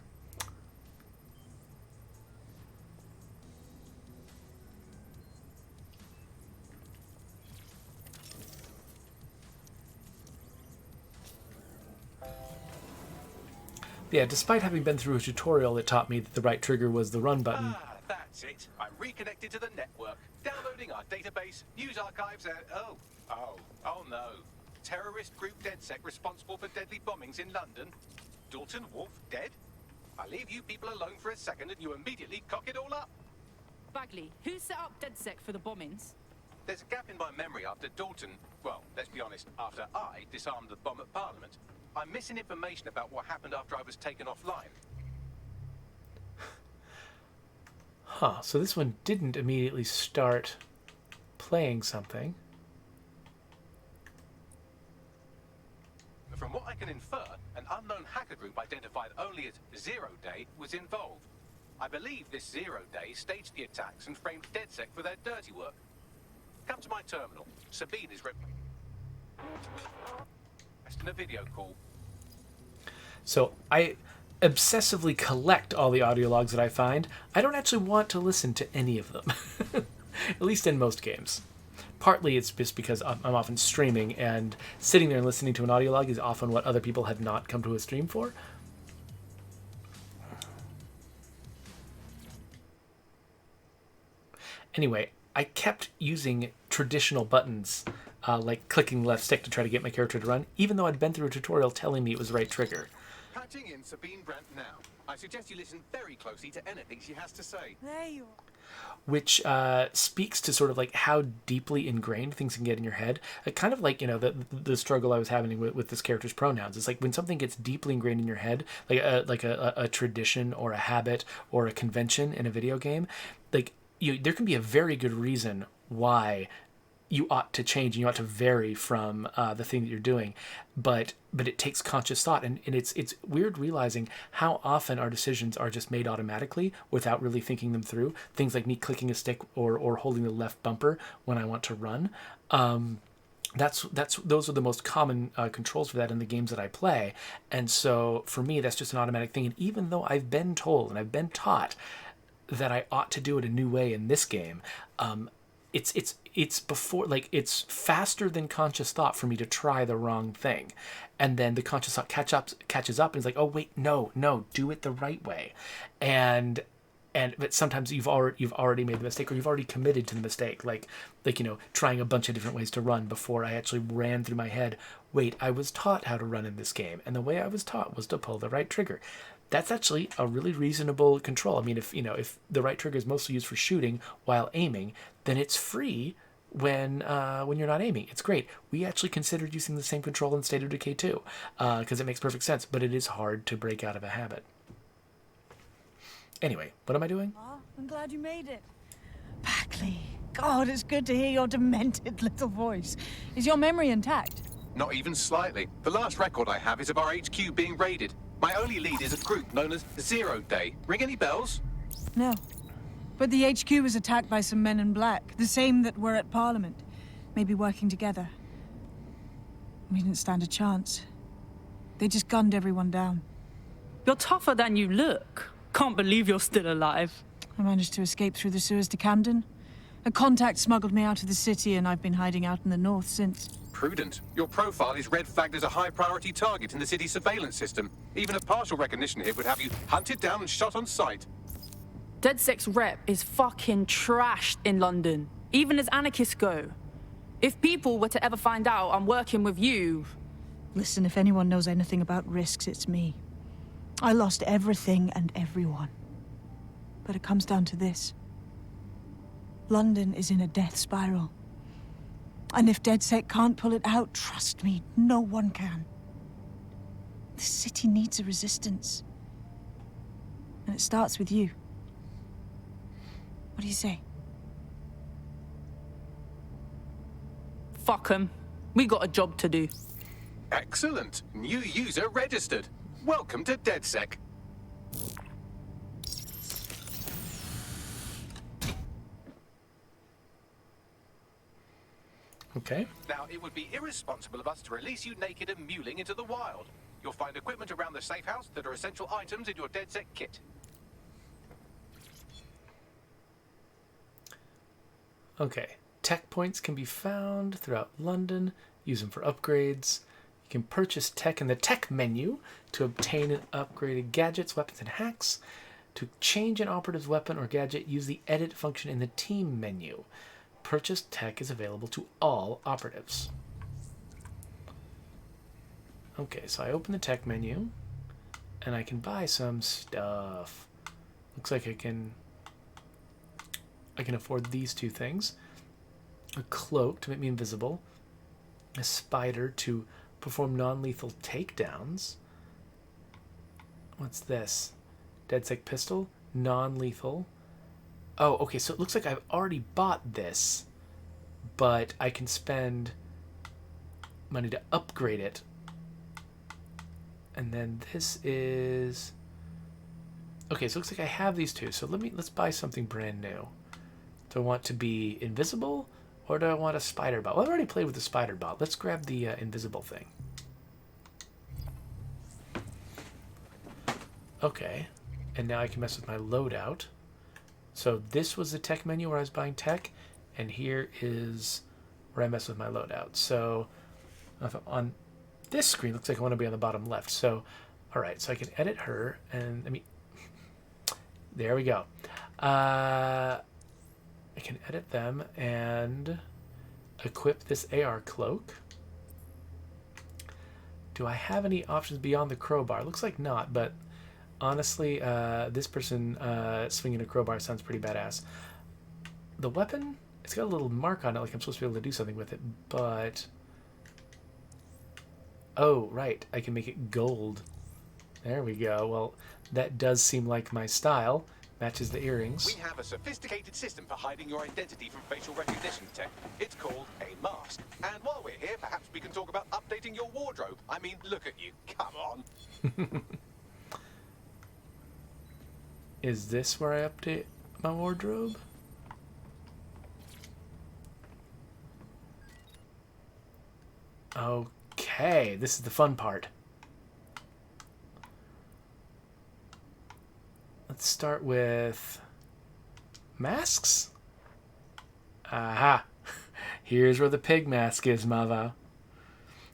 Yeah, despite having been through a tutorial that taught me that the right trigger was the run button, That's it. I'm reconnected to the network, downloading our database, news archives, and oh no. Terrorist group DedSec responsible for deadly bombings in London. Dalton Wolf dead? I leave you people alone for a second and you immediately cock it all up. Bagley, who set up DedSec for the bombings? There's a gap in my memory after Dalton, well, let's be honest, after I disarmed the bomb at Parliament. I'm missing information about what happened after I was taken offline. Huh, so this one didn't immediately start playing something. From what I can infer, an unknown hacker group identified only as Zero Day was involved. I believe this Zero Day staged the attacks and framed DedSec for their dirty work. Come to my terminal. Sabine is in a video call. So I obsessively collect all the audio logs that I find. I don't actually want to listen to any of them, at least in most games. Partly it's just because I'm often streaming, and sitting there and listening to an audio log is often what other people have not come to a stream for. Anyway, I kept using traditional buttons, like clicking left stick to try to get my character to run, even though I'd been through a tutorial telling me it was the right trigger. Patching in Sabine Brandt now. I suggest you listen very closely to anything she has to say. There you are. Which speaks to sort of like how deeply ingrained things can get in your head. Kind of like, you know, the struggle I was having with this character's pronouns. It's like when something gets deeply ingrained in your head, like a tradition or a habit or a convention in a video game, like there can be a very good reason why you ought to change and you ought to vary from the thing that you're doing, but it takes conscious thought, and it's weird realizing how often our decisions are just made automatically without really thinking them through. Things like me clicking a stick or holding the left bumper when I want to run. Those are the most common controls for that in the games that I play, and so for me that's just an automatic thing. And even though I've been told and I've been taught that I ought to do it a new way in this game, it's before, like, it's faster than conscious thought for me to try the wrong thing, and then the conscious thought catches up and is like, oh wait, no, do it the right way, but sometimes you've already made the mistake, or you've already committed to the mistake, like trying a bunch of different ways to run before I actually ran through my head, wait, I was taught how to run in this game, and the way I was taught was to pull the right trigger. That's actually a really reasonable control. I mean, if the right trigger is mostly used for shooting while aiming, then it's free when you're not aiming. It's great. We actually considered using the same control in State of Decay 2, because it makes perfect sense, but it is hard to break out of a habit. Anyway, what am I doing? Oh, I'm glad you made it. Bagley, God, it's good to hear your demented little voice. Is your memory intact? Not even slightly. The last record I have is of our HQ being raided. My only lead is a group known as Zero Day. Ring any bells? No. But the HQ was attacked by some men in black, the same that were at Parliament. Maybe working together. We didn't stand a chance. They just gunned everyone down. You're tougher than you look. Can't believe you're still alive. I managed to escape through the sewers to Camden. A contact smuggled me out of the city, and I've been hiding out in the north since. Prudent. Your profile is red flagged as a high-priority target in the city's surveillance system. Even a partial recognition hit would have you hunted down and shot on sight. DedSec's rep is fucking trashed in London, even as anarchists go. If people were to ever find out I'm working with you... Listen, if anyone knows anything about risks, it's me. I lost everything and everyone. But it comes down to this. London is in a death spiral. And if DedSec can't pull it out, trust me, no one can. The city needs a resistance. And it starts with you. What do you say? Fuck 'em. We got a job to do. Excellent. New user registered. Welcome to DedSec. Okay. Now, it would be irresponsible of us to release you naked and mewling into the wild. You'll find equipment around the safe house that are essential items in your DedSec kit. Okay. Tech points can be found throughout London. Use them for upgrades. You can purchase tech in the tech menu to obtain and upgraded gadgets, weapons, and hacks. To change an operative's weapon or gadget, use the edit function in the team menu. Purchased tech is available to all operatives. Okay, so I open the tech menu, and I can buy some stuff. Looks like I can afford these two things. A cloak to make me invisible. A spider to perform non-lethal takedowns. What's this? DedSec pistol, non-lethal. Oh, okay, so it looks like I've already bought this, but I can spend money to upgrade it. And then this is... Okay, so it looks like I have these two, so let's buy something brand new. Do I want to be invisible, or do I want a spider bot? Well, I've already played with the spider bot. Let's grab the invisible thing. Okay, and now I can mess with my loadout. So this was the tech menu where I was buying tech, and here is where I mess with my loadout. So if I'm on this screen, looks like I want to be on the bottom left. So, all right, so I can edit her, and I mean, there we go. I can edit them and equip this AR cloak. Do I have any options beyond the crowbar? Looks like not, but honestly, this person swinging a crowbar sounds pretty badass. The weapon, it's got a little mark on it, like I'm supposed to be able to do something with it, but... Oh, right, I can make it gold. There we go. Well, that does seem like my style. Matches the earrings. We have a sophisticated system for hiding your identity from facial recognition tech. It's called a mask. And while we're here, perhaps we can talk about updating your wardrobe. I mean, look at you. Come on. Is this where I update my wardrobe? Okay, this is the fun part. Let's start with masks. Aha! Here's where the pig mask is, Mava.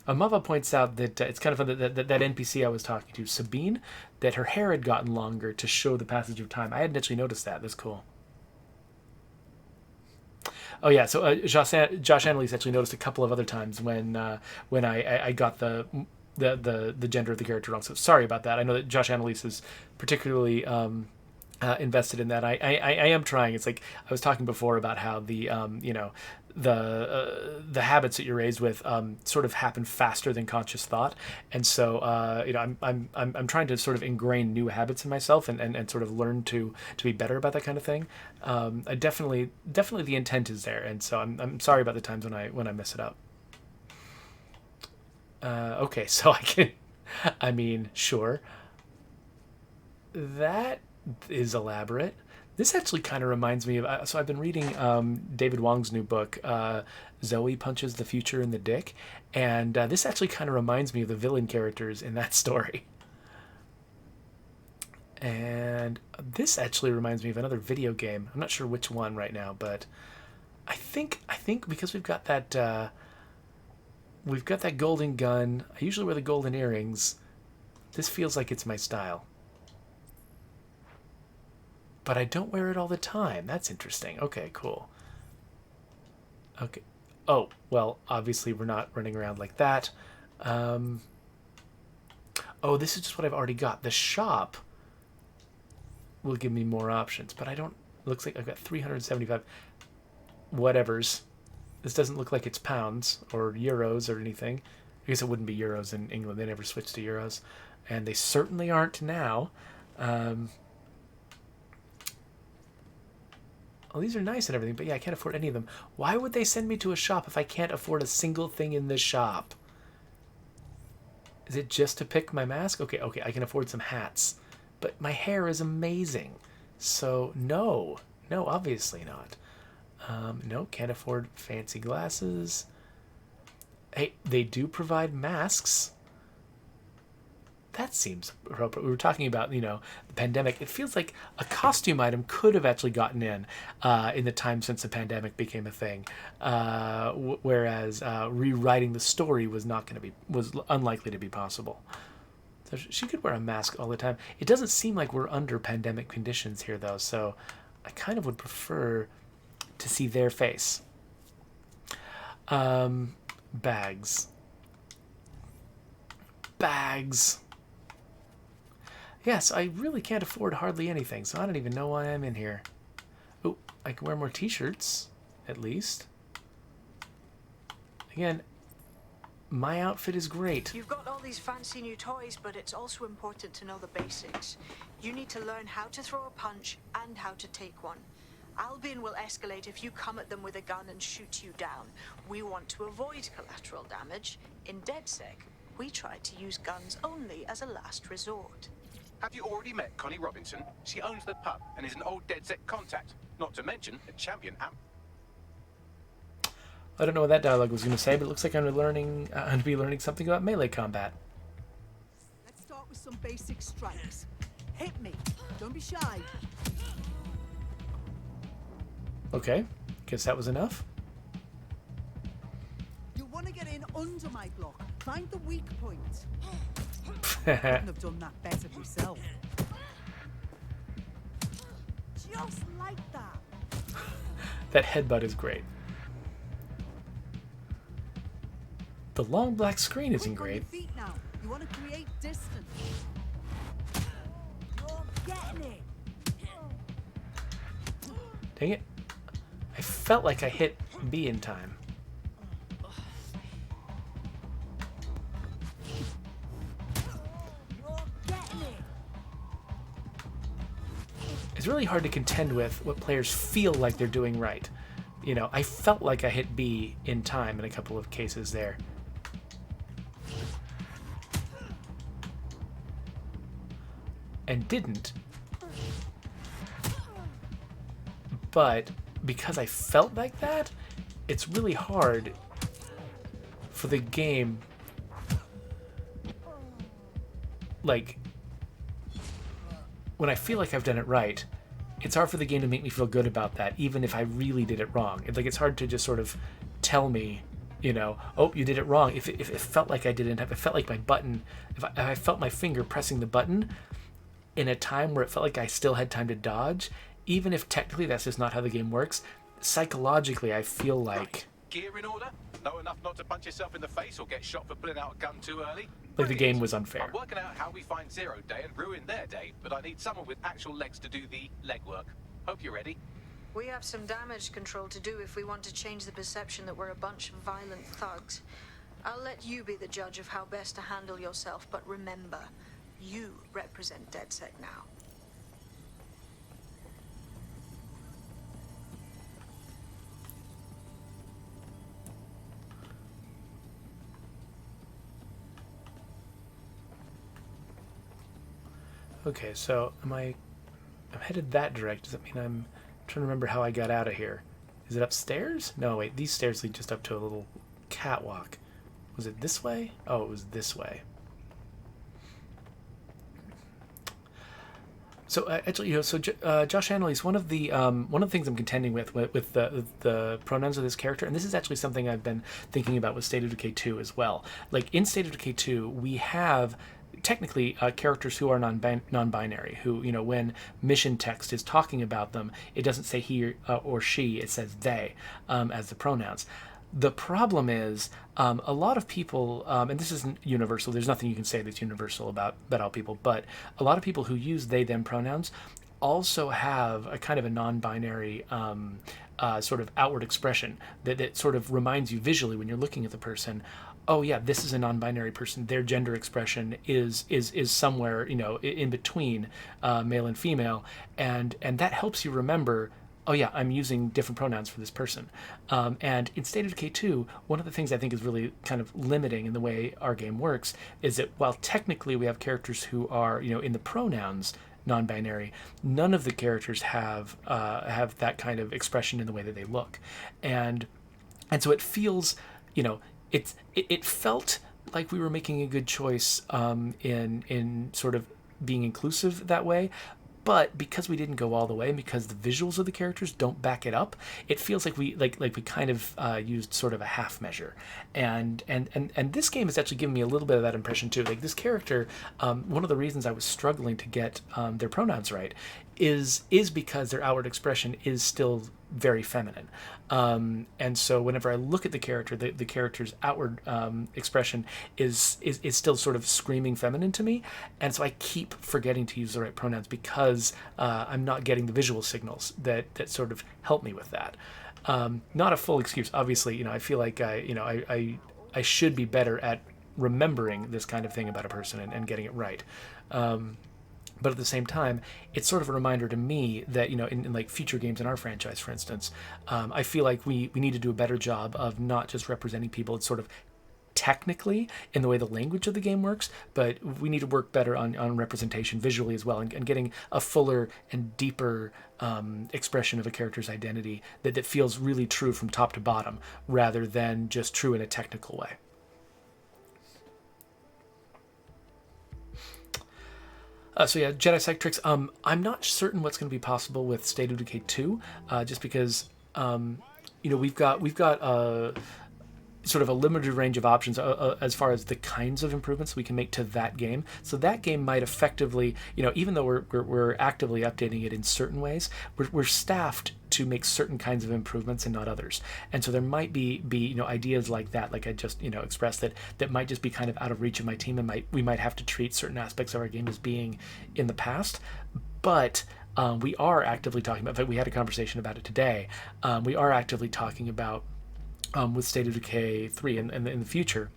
Mava points out that it's kind of fun that NPC I was talking to, Sabine, that her hair had gotten longer to show the passage of time. I hadn't actually noticed that. That's cool. Oh yeah, so Josh Annalise actually noticed a couple of other times when I got the gender of the character wrong. So sorry about that. I know that Josh Annalise is particularly invested in that. I am trying. It's like I was talking before about how the the habits that you're raised with sort of happen faster than conscious thought, and so I'm trying to sort of ingrain new habits in myself and sort of learn to be better about that kind of thing. I definitely the intent is there, and so I'm sorry about the times when I mess it up. Okay, so I mean, sure. That is elaborate. This actually kind of reminds me of... So I've been reading David Wong's new book, Zoe Punches the Future in the Dick, and this actually kind of reminds me of the villain characters in that story. And this actually reminds me of another video game. I'm not sure which one right now, but I think because we've got that golden gun. I usually wear the golden earrings. This feels like it's my style. But I don't wear it all the time. That's interesting. Okay, cool. Okay. Oh, well, obviously we're not running around like that. Oh, this is just what I've already got. The shop will give me more options, but I don't... Looks like I've got 375 whatevers. This doesn't look like it's pounds or euros or anything. I guess it wouldn't be euros in England. They never switched to euros. And they certainly aren't now. Oh, these are nice and everything, but yeah, I can't afford any of them. Why would they send me to a shop if I can't afford a single thing in the shop? Is it just to pick my mask? Okay, I can afford some hats. But my hair is amazing. So, no, obviously not. No, can't afford fancy glasses. Hey, they do provide masks. That seems appropriate. We were talking about, the pandemic. It feels like a costume item could have actually gotten in the time since the pandemic became a thing, whereas rewriting the story was unlikely to be possible. So she could wear a mask all the time. It doesn't seem like we're under pandemic conditions here, though, so I kind of would prefer to see their face. Bags. Bags. Yes, I really can't afford hardly anything, so I don't even know why I'm in here. Oh, I can wear more t-shirts, at least. Again, my outfit is great. You've got all these fancy new toys, but it's also important to know the basics. You need to learn how to throw a punch and how to take one. Albion will escalate if you come at them with a gun and shoot you down. We want to avoid collateral damage. In DedSec, we try to use guns only as a last resort. Have you already met Connie Robinson? She owns the pub and is an old DedSec contact. Not to mention a champion amp. I don't know what that dialogue was going to say, but it looks like I'm going to be learning something about melee combat. Let's start with some basic strikes. Hit me. Don't be shy. Okay, guess that was enough. You want to get in under my block. Find the weak point. Couldn't have done that better myself. Just like that. That headbutt is great. The long black screen isn't great. Feet now. You want to create distance. You're getting it. Dang it. I felt like I hit B in time. It's really hard to contend with what players feel like they're doing right. You know, I felt like I hit B in time in a couple of cases there. And didn't. But because I felt like that, it's really hard for the game, like, when I feel like I've done it right, it's hard for the game to make me feel good about that, even if I really did it wrong. It's hard to just sort of tell me, you know, oh, you did it wrong. If it felt like I didn't, if it felt like my button, if I felt my finger pressing the button in a time where it felt like I still had time to dodge, even if technically that's just not how the game works, psychologically I feel like... Gear in order? Know enough not to punch yourself in the face or get shot for pulling out a gun too early? Like the game was unfair. I'm working out how we find Zero Day and ruin their day, but I need someone with actual legs to do the legwork. Hope you're ready. We have some damage control to do if we want to change the perception that we're a bunch of violent thugs. I'll let you be the judge of how best to handle yourself, but remember, you represent DedSec now. Okay, so I'm headed that direct. Does that mean I'm trying to remember how I got out of here? Is it upstairs? No, wait, these stairs lead just up to a little catwalk. Was it this way? Oh, it was this way. So actually, you know, so Josh Annalise, one of the things I'm contending with the pronouns of this character, and this is actually something I've been thinking about with State of Decay 2 as well. Like in State of Decay 2, we have technically characters who are non-binary, who, you know, when mission text is talking about them, it doesn't say he or she, it says they as the pronouns. The problem is a lot of people, and this isn't universal, there's nothing you can say that's universal about all people, but a lot of people who use they, them pronouns also have a kind of a non-binary sort of outward expression that sort of reminds you visually when you're looking at the person, oh yeah, this is a non-binary person. Their gender expression is somewhere, you know, in between male and female, and that helps you remember, oh yeah, I'm using different pronouns for this person. And in State of Decay 2, one of the things I think is really kind of limiting in the way our game works is that while technically we have characters who are, you know, in the pronouns non-binary, none of the characters have that kind of expression in the way that they look, and so it feels, you know, it felt like we were making a good choice in sort of being inclusive that way, But because we didn't go all the way, and because the visuals of the characters don't back it up, it feels like we kind of used sort of a half measure. And this game is actually giving me a little bit of that impression too. Like this character, one of the reasons I was struggling to get their pronouns right is because their outward expression is still very feminine. And so whenever I look at the character, the character's outward expression is still sort of screaming feminine to me. And so I keep forgetting to use the right pronouns because I'm not getting the visual signals that sort of help me with that. Not a full excuse. Obviously, I feel like I should be better at remembering this kind of thing about a person and getting it right. But at the same time, it's sort of a reminder to me that, in like future games in our franchise, for instance, I feel like we need to do a better job of not just representing people sort of technically in the way the language of the game works, but we need to work better on representation visually as well, and getting a fuller and deeper expression of a character's identity that feels really true from top to bottom, rather than just true in a technical way. So yeah, Jedi Psych Tricks. I'm not certain what's going to be possible with State of Decay 2, just because we've got sort of a limited range of options as far as the kinds of improvements we can make to that game. So that game might effectively, even though we're actively updating it in certain ways, we're staffed to make certain kinds of improvements and not others. And so there might be ideas like that, like I just expressed, that might just be kind of out of reach of my team, and we might have to treat certain aspects of our game as being in the past. But we are actively talking about. In fact, we had a conversation about it today. We are actively talking about with State of Decay 3 and in the future,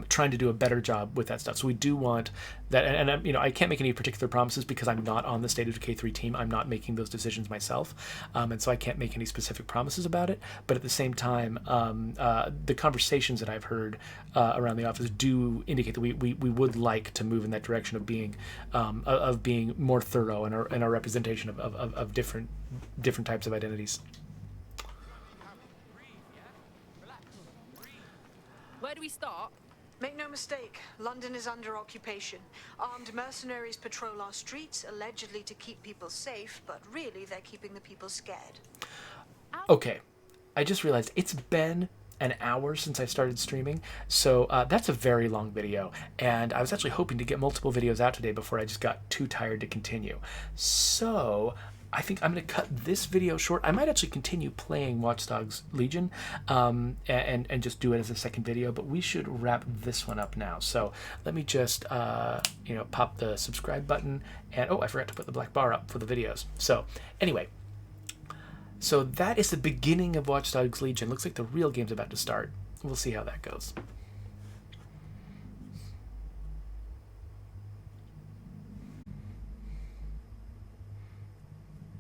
trying to do a better job with that stuff. So we do want that, and I can't make any particular promises because I'm not on the State of Decay 3 team. I'm not making those decisions myself, and so I can't make any specific promises about it. But at the same time, the conversations that I've heard around the office do indicate that we would like to move in that direction of being more thorough in our representation of different types of identities. Where do we start? Make no mistake, London is under occupation. Armed mercenaries patrol our streets, allegedly to keep people safe, but really they're keeping the people scared. Okay, I just realized it's been an hour since I started streaming, so that's a very long video, and I was actually hoping to get multiple videos out today before I just got too tired to continue. So I think I'm going to cut this video short. I might actually continue playing Watch Dogs Legion and just do it as a second video, but we should wrap this one up now. So let me just pop the subscribe button, and I forgot to put the black bar up for the videos. So anyway, so that is the beginning of Watch Dogs Legion. Looks like the real game's about to start. We'll see how that goes.